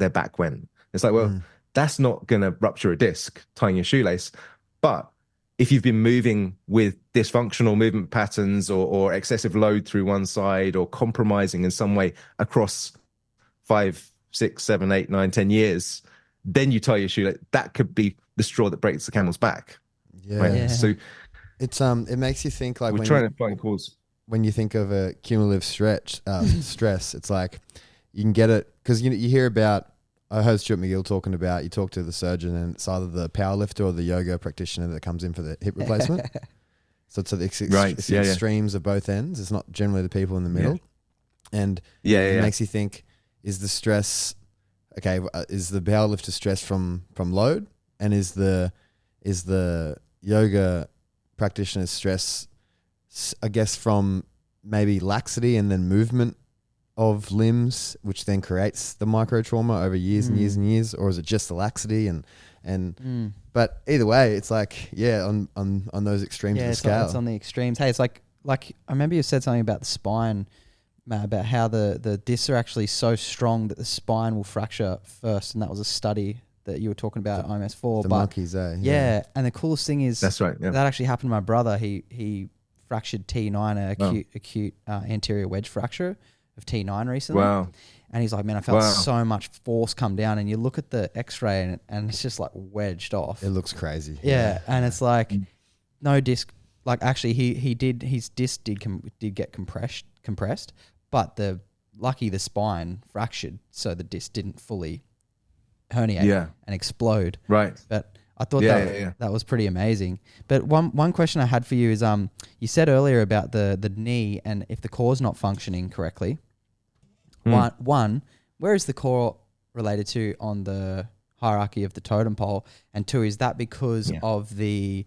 back went. It's like, well, that's not going to rupture a disc, tying your shoelace. But if you've been moving with dysfunctional movement patterns or excessive load through one side or compromising in some way across 5, 6, 7, 8, 9, 10 years, then you tie your shoelace. That could be the straw that breaks the camel's back. Yeah. Right? Yeah. So It's it makes you think, like, we're trying to find cause. when you think of a cumulative stress, it's like you can get it because you hear about. I heard Stuart McGill talking about, you talk to the surgeon and it's either the powerlifter or the yoga practitioner that comes in for the hip replacement. So it's the extremes of both ends. It's not generally the people in the middle. Yeah. And it makes you think, is the stress, is the powerlifter stress from load? And is the yoga practitioner's stress, I guess, from maybe laxity and then movement of limbs, which then creates the micro trauma over years and years and years, or is it just the laxity but either way, it's like on those extremes of the scale. It's on the extremes. Hey, it's like I remember you said something about the spine, Matt, about how the discs are actually so strong that the spine will fracture first, and that was a study that you were talking about, IMS4. The monkeys, Yeah, and the coolest thing is that's right. Yeah. That actually happened to my brother. He fractured T9, acute anterior wedge fracture of T9 recently. Wow. And he's like, man, I felt so much force come down. And you look at the x-ray and it's just like wedged off. It looks crazy. Yeah. And it's like no disc, like actually his disc did get compressed, but the spine fractured. So the disc didn't fully herniate and explode. Right. But I thought that was pretty amazing. But one question I had for you is, you said earlier about the knee and if the core's not functioning correctly. One, where is the core related to on the hierarchy of the totem pole? And two, is that because of the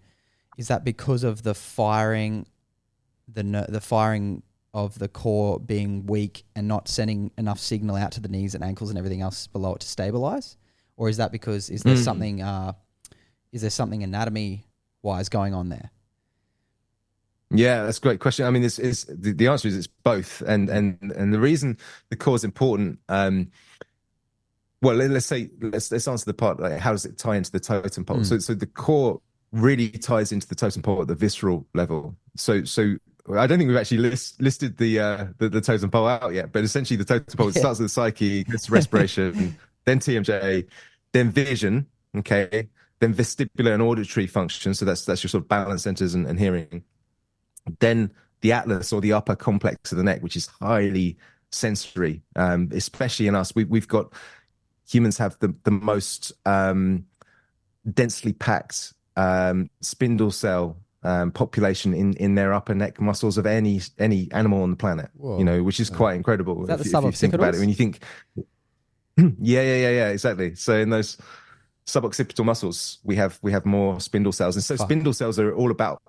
firing, the firing of the core being weak and not sending enough signal out to the knees and ankles and everything else below it to stabilize? Or is that because is there something anatomy wise going on there? Yeah, that's a great question. I mean, the answer is it's both, and the reason the core is important. Well, let's answer the part, like, how does it tie into the totem pole? So the core really ties into the totem pole at the visceral level. So I don't think we've actually listed the totem pole out yet, but essentially the totem pole starts with the psyche, it's respiration, then TMJ, then vision, okay, then vestibular and auditory function. So that's your sort of balance centers and hearing. Then the atlas, or the upper complex of the neck, which is highly sensory, especially in us. Humans have the most densely packed spindle cell population in their upper neck muscles of any animal on the planet. Whoa. Which is quite incredible. Is that if you think about it, when you think, exactly. So in those suboccipital muscles, we have more spindle cells, and so spindle cells are all about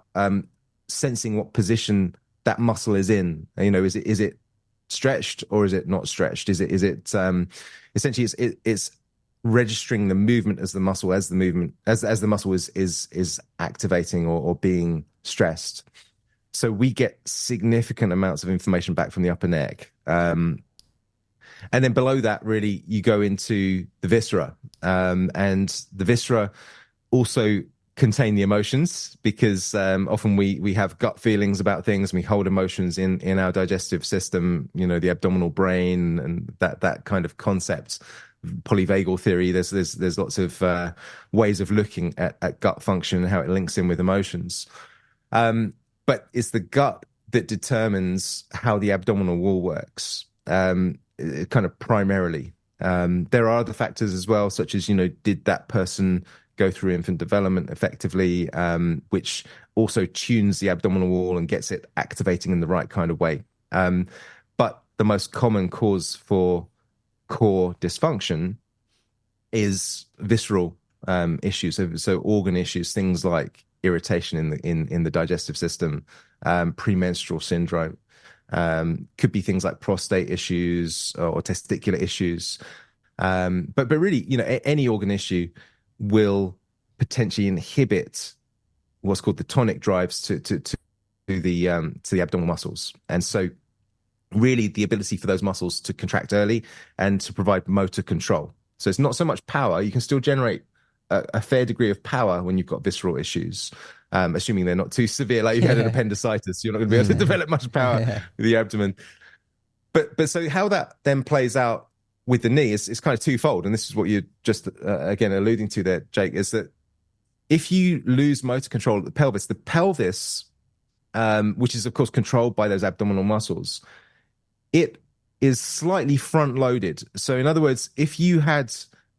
sensing what position that muscle is in. Is it stretched or is it not stretched? Is it essentially it's registering the movement as the muscle as the muscle is activating or being stressed. So we get significant amounts of information back from the upper neck. And then below that, really, you go into the viscera. And the viscera also contain the emotions, because often we have gut feelings about things, and we hold emotions in our digestive system, the abdominal brain and that kind of concept. Polyvagal theory, there's lots of ways of looking at gut function and how it links in with emotions. But it's the gut that determines how the abdominal wall works, kind of primarily. There are other factors as well, such as, did that person go through infant development effectively, which also tunes the abdominal wall and gets it activating in the right kind of way. But the most common cause for core dysfunction is visceral issues, so organ issues, things like irritation in the digestive system, premenstrual syndrome, could be things like prostate issues or testicular issues, but really, any organ issue will potentially inhibit what's called the tonic drives to the abdominal muscles. And so really the ability for those muscles to contract early and to provide motor control. So it's not so much power. You can still generate a fair degree of power when you've got visceral issues, assuming they're not too severe, like you had an appendicitis. You're not going to be able to develop much power with the abdomen. But so how that then plays out with the knee is kind of twofold. And this is what you're just, again, alluding to there, Jake, is that if you lose motor control of the pelvis, which is, of course, controlled by those abdominal muscles, it is slightly front-loaded. So in other words, if you had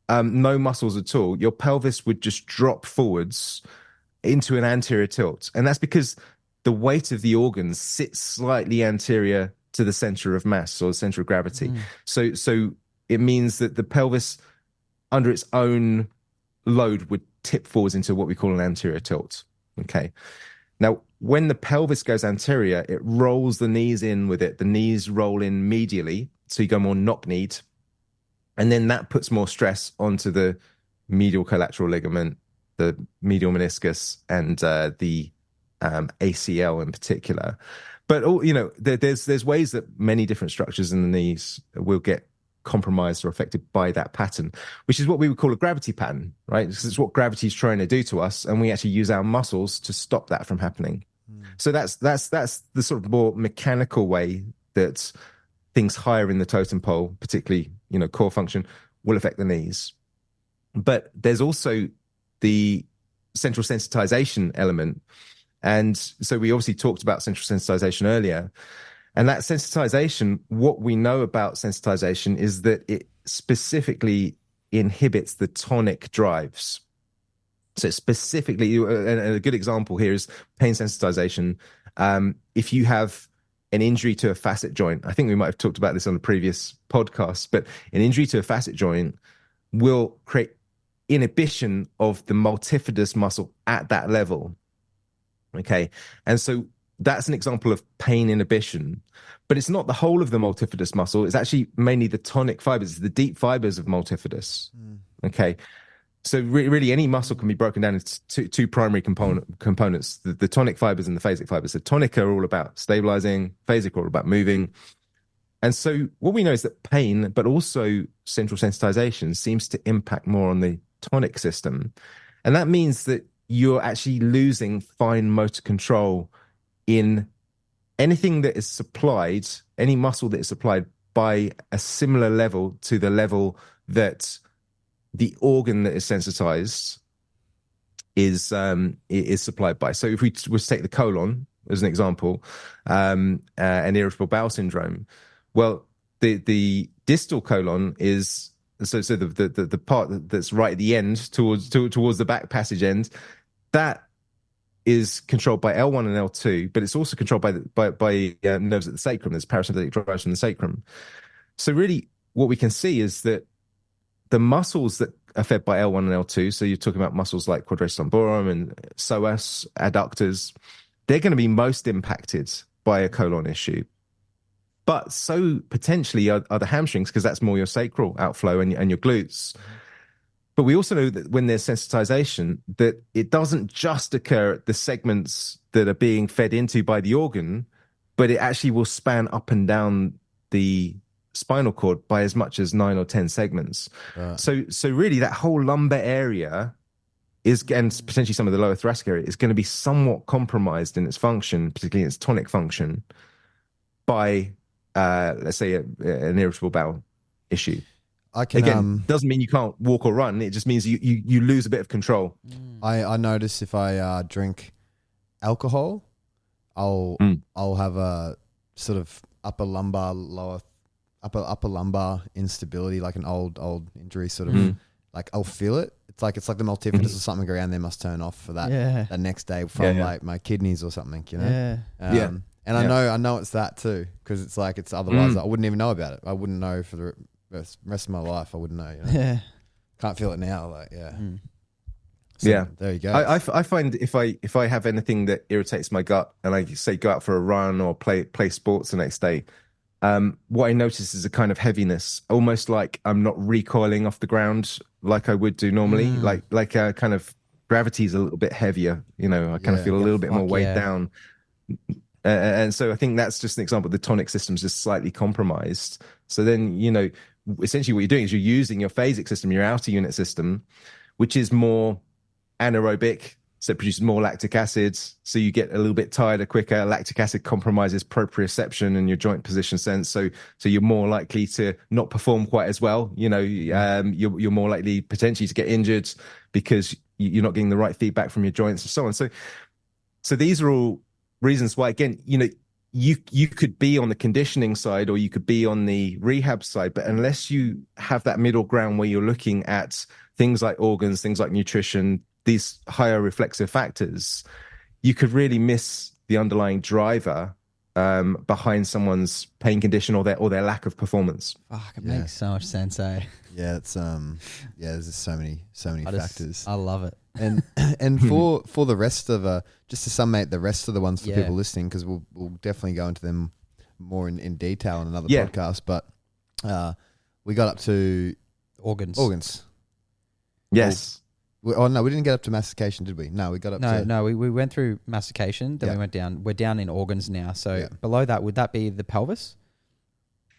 no muscles at all, your pelvis would just drop forwards into an anterior tilt. And that's because the weight of the organs sits slightly anterior to the center of mass or the center of gravity. So it means that the pelvis, under its own load, would tip forwards into what we call an anterior tilt. Okay. Now, when the pelvis goes anterior, it rolls the knees in with it. The knees roll in medially, so you go more knock-kneed. And then that puts more stress onto the medial collateral ligament, the medial meniscus, and the ACL in particular. But there's ways that many different structures in the knees will get compromised or affected by that pattern, which is what we would call a gravity pattern, right? Because it's what gravity is trying to do to us, and we actually use our muscles to stop that from happening. So that's the sort of more mechanical way that things higher in the totem pole, particularly core function, will affect the knees. But there's also the central sensitization element. And so we obviously talked about central sensitization earlier. And that sensitization, what we know about sensitization is that it specifically inhibits the tonic drives. So specifically, and a good example here is pain sensitization. If you have an injury to a facet joint, I think we might have talked about this on the previous podcast, but an injury to a facet joint will create inhibition of the multifidus muscle at that level. Okay. And so that's an example of pain inhibition, but it's not the whole of the multifidus muscle. It's actually mainly the tonic fibers, the deep fibers of multifidus. Okay. So really any muscle can be broken down into two primary components, the tonic fibers and the phasic fibers. So tonic are all about stabilizing, phasic are all about moving. And so what we know is that pain, but also central sensitization, seems to impact more on the tonic system. And that means that you're actually losing fine motor control in anything that is supplied, any muscle that is supplied by a similar level to the level that the organ that is sensitized is supplied by. So if we was to take the colon as an example, an irritable bowel syndrome, well, the distal colon is so the part that's right at the end towards the back passage end, that is controlled by L1 and L2, but it's also controlled by nerves at the sacrum. There's parasympathetic drives from the sacrum. So really what we can see is that the muscles that are fed by L1 and L2, so you're talking about muscles like quadratus lumborum and psoas, adductors, they're going to be most impacted by a colon issue. But so potentially are the hamstrings, because that's more your sacral outflow and your glutes. But we also know that when there's sensitization, that it doesn't just occur at the segments that are being fed into by the organ, but it actually will span up and down the spinal cord by as much as 9 or 10 segments. So really that whole lumbar area is, and potentially some of the lower thoracic area, is going to be somewhat compromised in its function, particularly in its tonic function, by, let's say, an irritable bowel issue. Again, doesn't mean you can't walk or run. It just means you lose a bit of control. I notice if I drink alcohol, I'll have a sort of upper lumbar instability, like an old injury sort of. Like I'll feel it. It's like the multifidus or something around there must turn off for that next day from like my kidneys or something, you know. And I know it's that too, because it's like it's otherwise I wouldn't even know about it. I wouldn't know for the rest of my life. I wouldn't know. You know? Can't feel it now. Like So there you go. I find if I have anything that irritates my gut, and I say go out for a run or play sports the next day, what I notice is a kind of heaviness, almost like I'm not recoiling off the ground like I would do normally. Like a kind of gravity is a little bit heavier. You know, I kind of feel a little bit more weighed down. And so I think that's just an example. The tonic system's just slightly compromised. So then, you know, essentially what you're doing is you're using your phasic system, your outer unit system, which is more anaerobic, so it produces more lactic acid, so you get a little bit tired quicker. Lactic acid compromises proprioception and your joint position sense, so you're more likely to not perform quite as well. You know, you're more likely potentially to get injured because you're not getting the right feedback from your joints and so on. So these are all reasons why, again, you know, you could be on the conditioning side or you could be on the rehab side, but unless you have that middle ground where you're looking at things like organs, things like nutrition, these higher reflexive factors, you could really miss the underlying driver behind someone's pain condition or their lack of performance. Fuck, it makes so much sense, eh? Yeah, it's there's just so many factors. I love it. And for the rest of just to summate the rest of the ones for people listening, because we'll definitely go into them more in detail in another podcast. But we got up to organs. Yes. Oh no, we didn't get up to mastication, did we? No, we got up to... No, we went through mastication, then we went down. We're down in organs now. So below that, would that be the pelvis?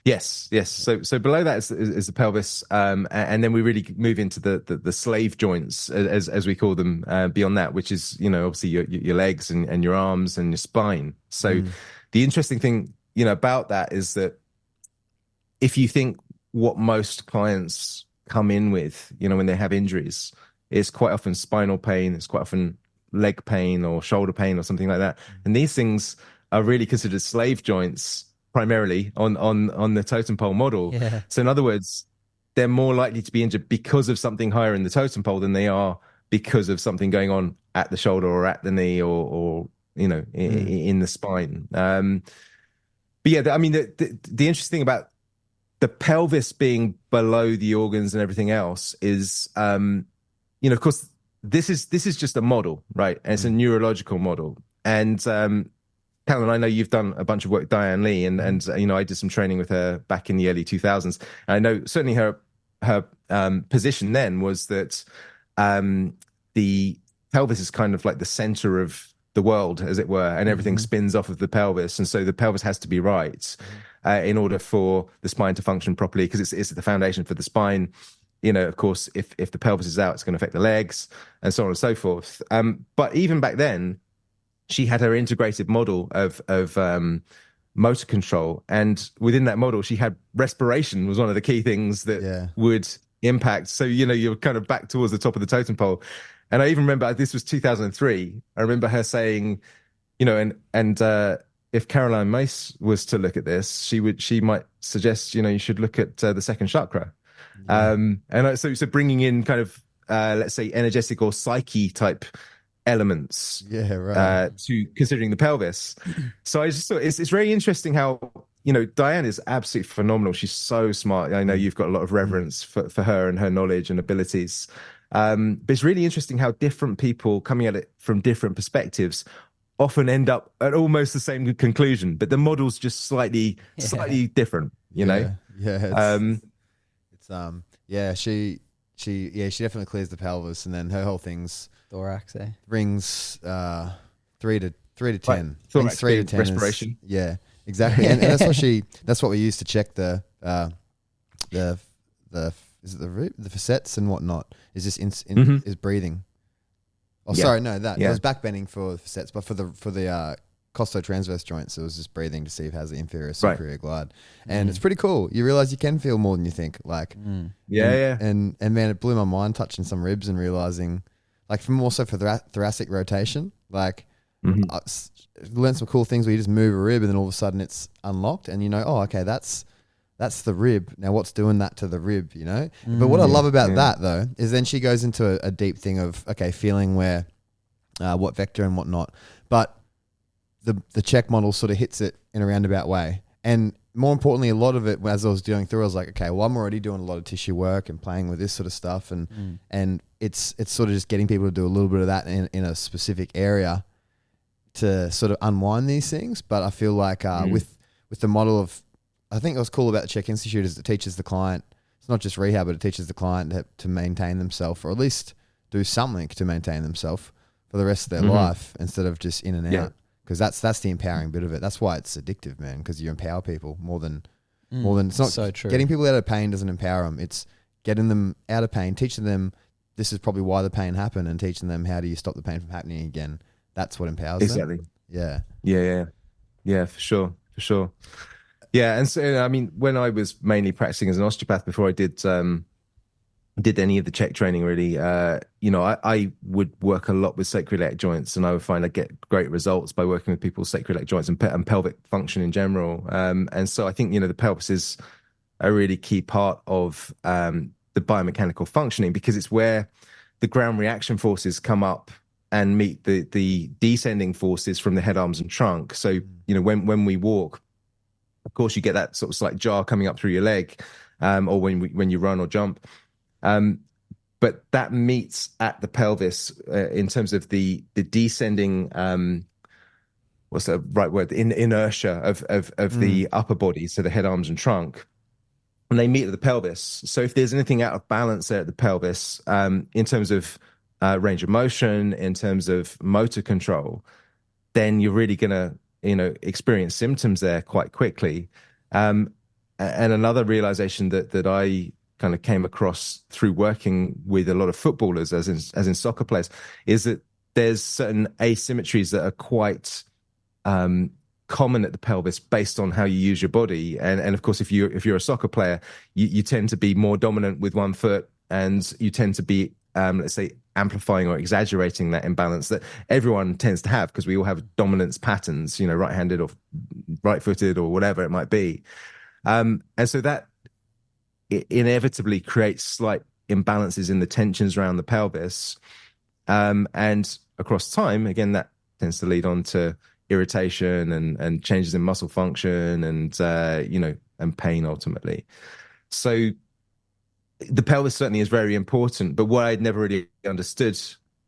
Yes. So below that is the pelvis, and then we really move into the slave joints, as we call them, beyond that, which is, you know, obviously your legs and your arms and your spine. So the interesting thing, you know, about that is that if you think what most clients come in with, you know, when they have injuries, it's quite often spinal pain, it's quite often leg pain or shoulder pain or something like that. And these things are really considered slave joints primarily on the totem pole model. Yeah. So in other words, they're more likely to be injured because of something higher in the totem pole than they are because of something going on at the shoulder or at the knee or you know, in the spine. But yeah, I mean, the interesting thing about the pelvis being below the organs and everything else is, you know, of course, this is just a model, right? And it's a neurological model. And Callum, I know you've done a bunch of work with Diane Lee, and you know, I did some training with her back in the early 2000s. And I know certainly her position then was that the pelvis is kind of like the center of the world, as it were, and everything spins off of the pelvis. And so the pelvis has to be right in order for the spine to function properly, because it's the foundation for the spine. You know, of course, if the pelvis is out, it's going to affect the legs and so on and so forth. But even back then, she had her integrated model of motor control. And within that model, she had respiration was one of the key things that would impact. So, you know, you're kind of back towards the top of the totem pole. And I even remember, this was 2003. I remember her saying, you know, and if Caroline Myss was to look at this, she might suggest, you know, you should look at the second chakra. And so bringing in kind of, let's say, energetic or psyche type elements to considering the pelvis. So I just thought it's very interesting how, you know, Diane is absolutely phenomenal. She's so smart. I know you've got a lot of reverence for her and her knowledge and abilities. But it's really interesting how different people coming at it from different perspectives often end up at almost the same conclusion, but the model's just slightly different, you know? She she definitely clears the pelvis, and then her whole thing's thorax. rings 3 to 10. Right. Thorax 3 to being 10 respiration. Exactly. And that's what we use to check the is it the facets and whatnot. Is this is breathing? Oh, Yeah. sorry, no, that Yeah. it was back bending for the facets, but for the costotransverse joints, it was just breathing to see if it has the inferior superior glide, and it's pretty cool. You realize you can feel more than you think, like and man, it blew my mind touching some ribs and realizing, like, for more so for thoracic rotation, like. I learned some cool things where you just move a rib and then all of a sudden it's unlocked, and okay, that's the rib. Now what's doing that to the rib, But what I love about that though is then she goes into a deep thing of, feeling where, what vector and whatnot. But the Chek model sort of hits it in a roundabout way. And more importantly, a lot of it, as I was doing through, I was like, okay, well, I'm already doing a lot of tissue work and playing with this sort of stuff. And it's sort of just getting people to do a little bit of that in a specific area to sort of unwind these things. But I feel like with the model of, I think what's cool about the Chek Institute is it teaches the client, it's not just rehab, but it teaches the client to maintain themselves, or at least do something to maintain themselves for the rest of their life, instead of just in and out. Because that's the empowering bit of it. That's why it's addictive, man, because you empower people more than it's not so true. Getting people out of pain doesn't empower them. It's getting them out of pain, teaching them this is probably why the pain happened, and teaching them how do you stop the pain from happening again. That's what empowers them. Yeah, for sure. Yeah, and so I mean, when I was mainly practicing as an osteopath before I did any of the Chek training, really, I would work a lot with sacroiliac joints, and I would find I get great results by working with people's sacroiliac joints and pelvic function in general. And so I think the pelvis is a really key part of the biomechanical functioning, because it's where the ground reaction forces come up and meet the descending forces from the head, arms, and trunk. So, when we walk, of course, you get that sort of slight jar coming up through your leg, or when you run or jump. But that meets at the pelvis in terms of the descending, what's the right word? The inertia of the upper body, so the head, arms, and trunk. And they meet at the pelvis. So if there's anything out of balance there at the pelvis, in terms of range of motion, in terms of motor control, then you're really going to, experience symptoms there quite quickly. And another realization that I kind of came across through working with a lot of footballers, as in soccer players, is that there's certain asymmetries that are quite common at the pelvis based on how you use your body. And of course, if you're a soccer player, you tend to be more dominant with one foot, and you tend to be, let's say, amplifying or exaggerating that imbalance that everyone tends to have, because we all have dominance patterns, right-handed or right-footed or whatever it might be. And so that inevitably creates slight imbalances in the tensions around the pelvis. And across time, again, that tends to lead on to irritation and changes in muscle function and, and pain ultimately. So the pelvis certainly is very important, but what I'd never really understood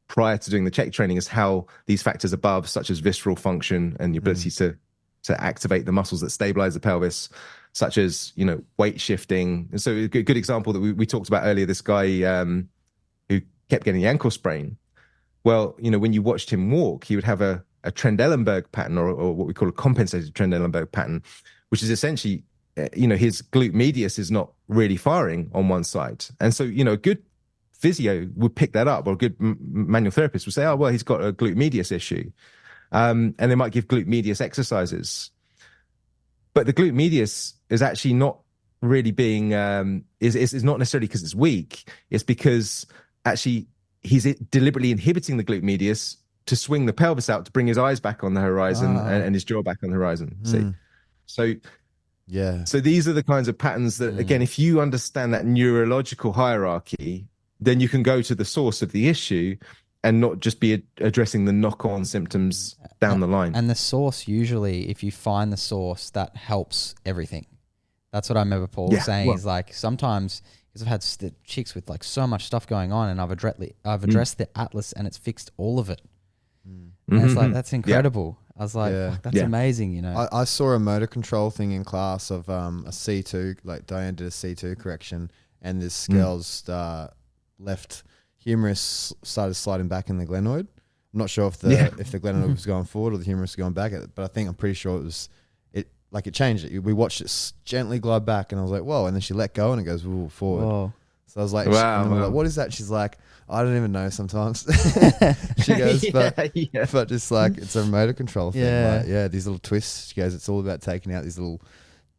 prior to doing the Chek training is how these factors above, such as visceral function and the ability to activate the muscles that stabilize the pelvis, such as, weight shifting. And so a good example that we talked about earlier, this guy who kept getting the ankle sprain. Well, when you watched him walk, he would have a Trendelenburg pattern, or what we call a compensated Trendelenburg pattern, which is essentially, his glute medius is not really firing on one side. And so, a good physio would pick that up, or a good manual therapist would say, oh, well, he's got a glute medius issue. And they might give glute medius exercises. But the glute medius is actually not really being, is not necessarily because it's weak. It's because actually he's deliberately inhibiting the glute medius to swing the pelvis out, to bring his eyes back on the horizon and his jaw back on the horizon. See? So, yeah. So these are the kinds of patterns that, again, if you understand that neurological hierarchy, then you can go to the source of the issue and not just be addressing the knock-on symptoms down the line. And the source, usually, if you find the source, that helps everything. That's what I remember Paul saying, is like, sometimes, because I've had chicks with like so much stuff going on, and I've addressed the atlas and it's fixed all of it. And it's like, that's incredible. I was like, fuck, that's amazing, I saw a motor control thing in class of a C2, like Diane did a C2 correction, and this girl's left humerus started sliding back in the glenoid. I'm not sure if the glenoid was going forward or the humerus was going back, but I'm pretty sure it changed it. We watched it gently glide back, and I was like, whoa! And then she let go, and it goes forward. Whoa. So I was like, wow, like, what is that? She's like, I don't even know sometimes. She goes, but just like, it's a motor control thing. Yeah. Like, these little twists. She goes, it's all about taking out these little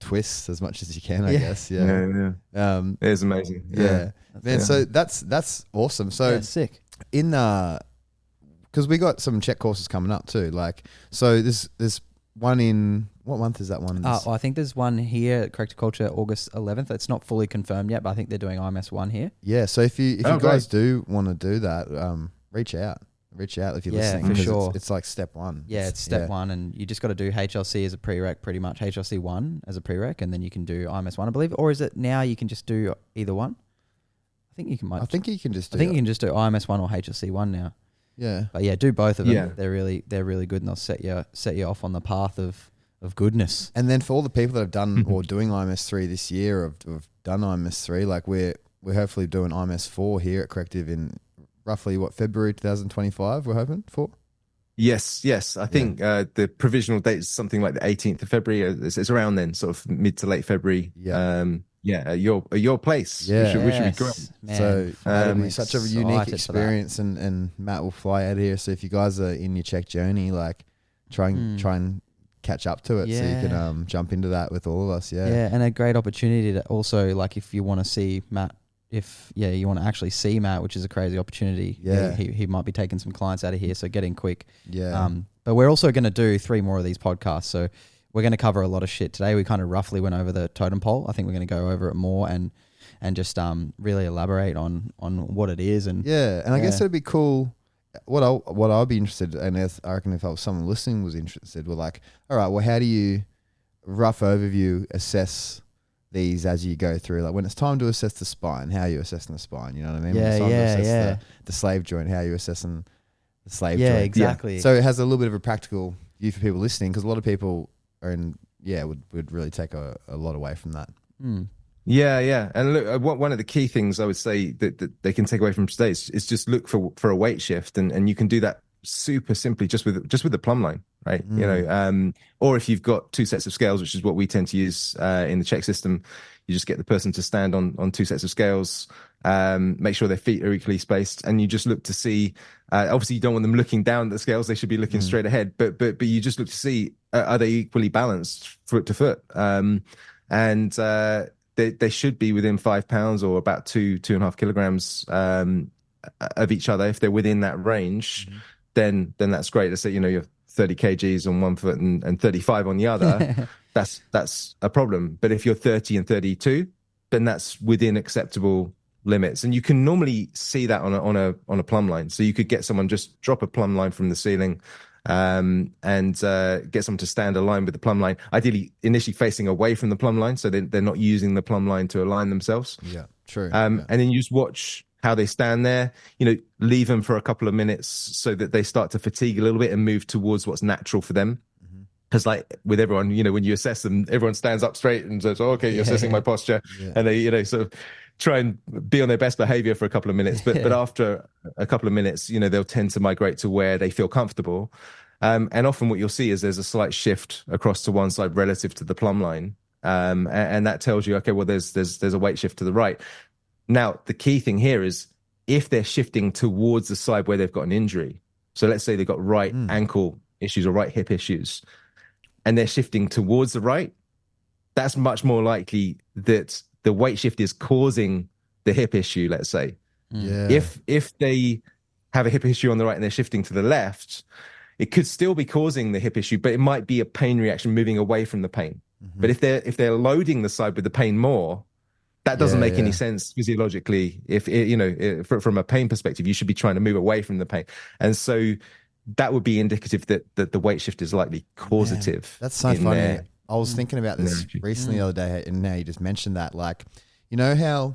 twists as much as you can, I guess. Yeah. It is amazing. Yeah. Man, so that's awesome. So sick. In because we got some Chek courses coming up too. Like, so there's one in, what month is that one? I think there's one here at Corrective Culture, August 11th. It's not fully confirmed yet, but I think they're doing IMS 1 here. Yeah, so if you guys do want to do that, reach out if you're listening. For sure. It's like step one. Yeah, it's step one, and you just got to do HLC as a prereq, pretty much HLC 1 as a prereq, and then you can do IMS 1, I believe. Or is it now you can just do either one? I think you can. I think you can just do IMS 1 or HLC 1 now. Yeah. But yeah, do both of them. Yeah. They're really good, and they'll set you off on the path of goodness. And then for all the people that have done or doing IMS 3 this year, or have done IMS 3, like we're hopefully doing IMS 4 here at Corrective in roughly February 2025. We're hoping for. Yes. I think the provisional date is something like the 18th of February. It's around then, sort of mid to late February. At your place. Which would be great. Man, so it'll be such a unique excited experience, and Matt will fly out here. So if you guys are in your Chek journey, like try and catch up to it, so you can jump into that with all of us. And a great opportunity to also, like, if you want to see Matt, you want to actually see Matt, which is a crazy opportunity. He might be taking some clients out of here, so get in quick. But we're also going to do 3 more of these podcasts, so we're going to cover a lot of shit today. We kind of roughly went over the totem pole. I think we're going to go over it more and just really elaborate on what it is. And I guess it'd be cool. What I'd be interested in, and I reckon if someone listening was interested, we're like, all right, well, how do you, rough overview, assess these as you go through? Like when it's time to assess the spine, how are you assessing the spine? You know what I mean? When it's time to assess the slave joint, how are you assessing the slave joint? Yeah, exactly. So it has a little bit of a practical view for people listening, because a lot of people would really take a lot away from that. Yeah. And look, one of the key things I would say that they can take away from today is just look for a weight shift, and you can do that super simply just with the plumb line, right? You know, or if you've got 2 sets of scales, which is what we tend to use in the Chek system, you just get the person to stand on 2 sets of scales, make sure their feet are equally spaced, and you just look to see. Obviously, you don't want them looking down at the scales; they should be looking straight ahead. But you just look to see, are they equally balanced foot to foot, and they should be within 5 pounds or about 2.5 kilograms of each other. If they're within that range, then that's great. Let's say you're 30 kgs on one foot and 35 on the other. that's a problem. But if you're 30 and 32, then that's within acceptable limits, and you can normally see that on a plumb line. So you could get someone, just drop a plumb line from the ceiling, and get someone to stand aligned with the plumb line, ideally initially facing away from the plumb line, so they're not using the plumb line to align themselves. True. And then you just watch how they stand there, leave them for a couple of minutes so that they start to fatigue a little bit and move towards what's natural for them. Because like with everyone, when you assess them, everyone stands up straight and says, okay, you're assessing my posture. And they, sort of try and be on their best behavior for a couple of minutes. But after a couple of minutes, they'll tend to migrate to where they feel comfortable. And often what you'll see is there's a slight shift across to one side relative to the plumb line. And that tells you, okay, well, there's a weight shift to the right. Now, the key thing here is if they're shifting towards the side where they've got an injury. So let's say they've got right ankle issues or right hip issues, and they're shifting towards the right, that's much more likely that the weight shift is causing the hip issue, let's say. If they have a hip issue on the right and they're shifting to the left, it could still be causing the hip issue, but it might be a pain reaction moving away from the pain. But if they're loading the side with the pain more, that doesn't make any sense physiologically. If from a pain perspective, you should be trying to move away from the pain, and so that would be indicative that the weight shift is likely causative. That's so funny. I was thinking about this recently the other day, and now you just mentioned that. Like, how,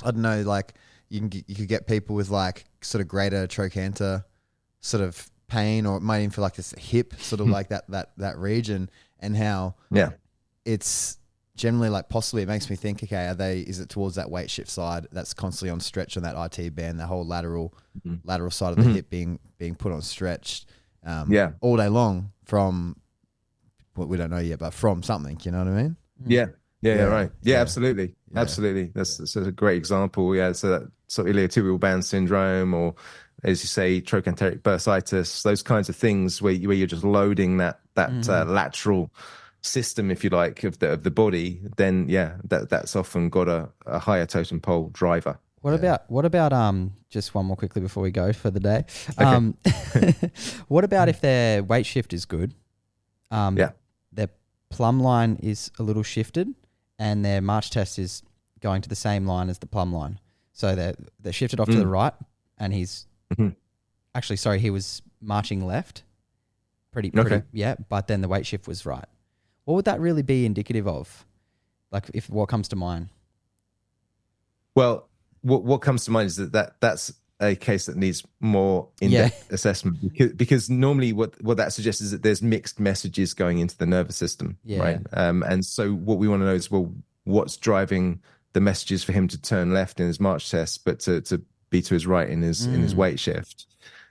I don't know, like you could get people with like sort of greater trochanter sort of pain, or it might even feel like this hip sort of like that region, and how it's generally, like possibly it makes me think, okay, is it towards that weight shift side that's constantly on stretch on that IT band, the whole lateral side of the hip being put on stretch all day long from what we don't know yet, but from something, you know what I mean? Yeah, right. Yeah, absolutely. Absolutely. That's a great example. Yeah. So that sort of iliotibial band syndrome, or as you say, trochanteric bursitis, those kinds of things where you're just loading that lateral system, if you like, of the body, then that's often got a higher totem pole driver. What about just one more quickly before we go for the day? Okay. What about if their weight shift is good? Their plumb line is a little shifted, and their march test is going to the same line as the plumb line. So they're shifted off to the right, and he's actually, sorry, he was marching left. Pretty, but then the weight shift was right. What would that really be indicative of? Like, if what comes to mind? Well, what comes to mind is that's a case that needs more in-depth assessment, because normally what that suggests is that there's mixed messages going into the nervous system, right? And so what we want to know is, well, what's driving the messages for him to turn left in his march test, but to be to his right in his weight shift.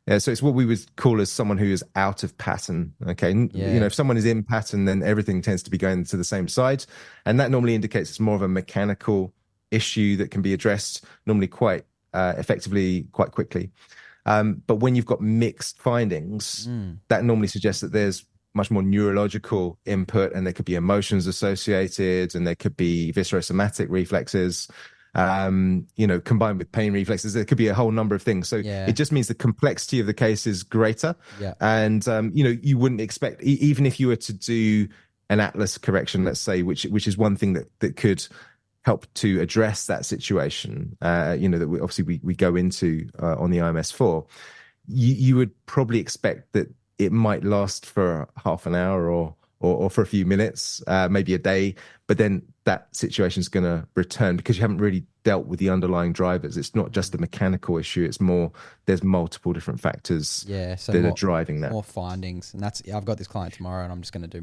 Yeah, so it's what we would call as someone who is out of pattern. Okay, you know, if someone is in pattern, then everything tends to be going to the same side, and that normally indicates it's more of a mechanical issue that can be addressed normally quite effectively, quite quickly. But when you've got mixed findings, that normally suggests that there's much more neurological input, and there could be emotions associated, and there could be viscerosomatic reflexes, you know, combined with pain reflexes. There could be a whole number of things. So it just means the complexity of the case is greater. And, you know, you wouldn't expect, even if you were to do an atlas correction, let's say, which is one thing that could help to address that situation, you know, that we go into on the IMS-4, you would probably expect that it might last for half an hour or for a few minutes, maybe a day, but then that situation is going to return because you haven't really dealt with the underlying drivers. It's not just a mechanical issue. It's more, there's multiple different factors that are driving that. More findings. And I've got this client tomorrow, and I'm just going to do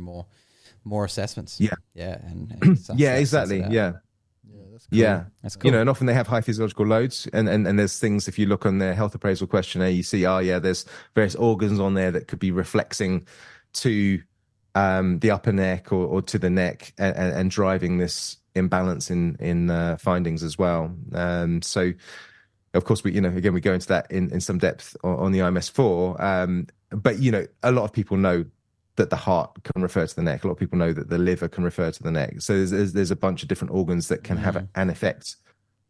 more assessments. And exactly. That's cool. You know, and often they have high physiological loads, and there's things, if you look on their health appraisal questionnaire, you see, there's various organs on there that could be reflexing to the upper neck or to the neck, and driving this imbalance in findings as well. So of course we go into that in some depth on the IMS-4. But you know, a lot of people know that the heart can refer to the neck. A lot of people know that the liver can refer to the neck. So there's a bunch of different organs that can have an effect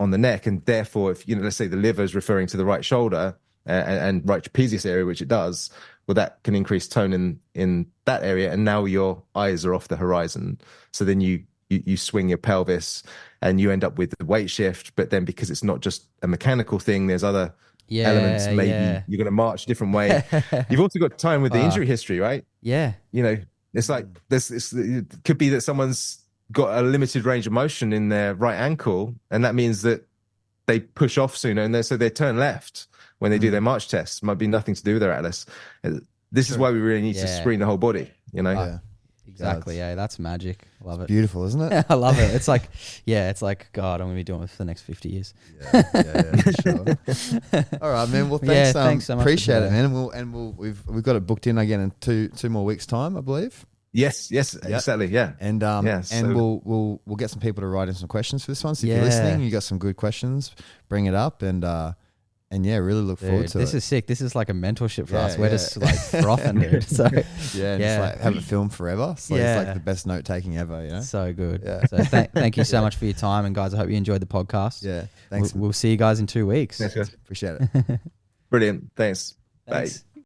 on the neck. And therefore, if, you know, let's say the liver is referring to the right shoulder and right trapezius area, which it does, well, that can increase tone in that area. And now your eyes are off the horizon. So then you swing your pelvis and you end up with the weight shift. But then because it's not just a mechanical thing, there's other elements. Maybe you're going to march a different way. You've also got time with the injury history, right? You know, it's like it could be that someone's got a limited range of motion in their right ankle, and that means that they push off sooner, and so they turn left when they do their march tests. Might be nothing to do with their atlas. This is why we really need to screen the whole body, you know? Exactly. Yeah, that's magic. Love it. Beautiful, isn't it? I love it. It's like, God, I'm going to be doing it for the next 50 years. Sure. All right, man. Well, thanks so much. Appreciate it, man. And we've got it booked in again in two more weeks' time, I believe. Yes, exactly. Yeah. And we'll get some people to write in some questions for this one. So if you're listening, you got some good questions, bring it up, and really look forward to it. This is sick. This is like a mentorship for us. We're just like frothing, dude. So just like have it filmed forever. So it's like the best note taking ever, you know? So good. Yeah. So thank you so much for your time, and guys, I hope you enjoyed the podcast. Yeah. Thanks. We'll see you guys in 2 weeks. Appreciate it. Brilliant. Thanks. Bye.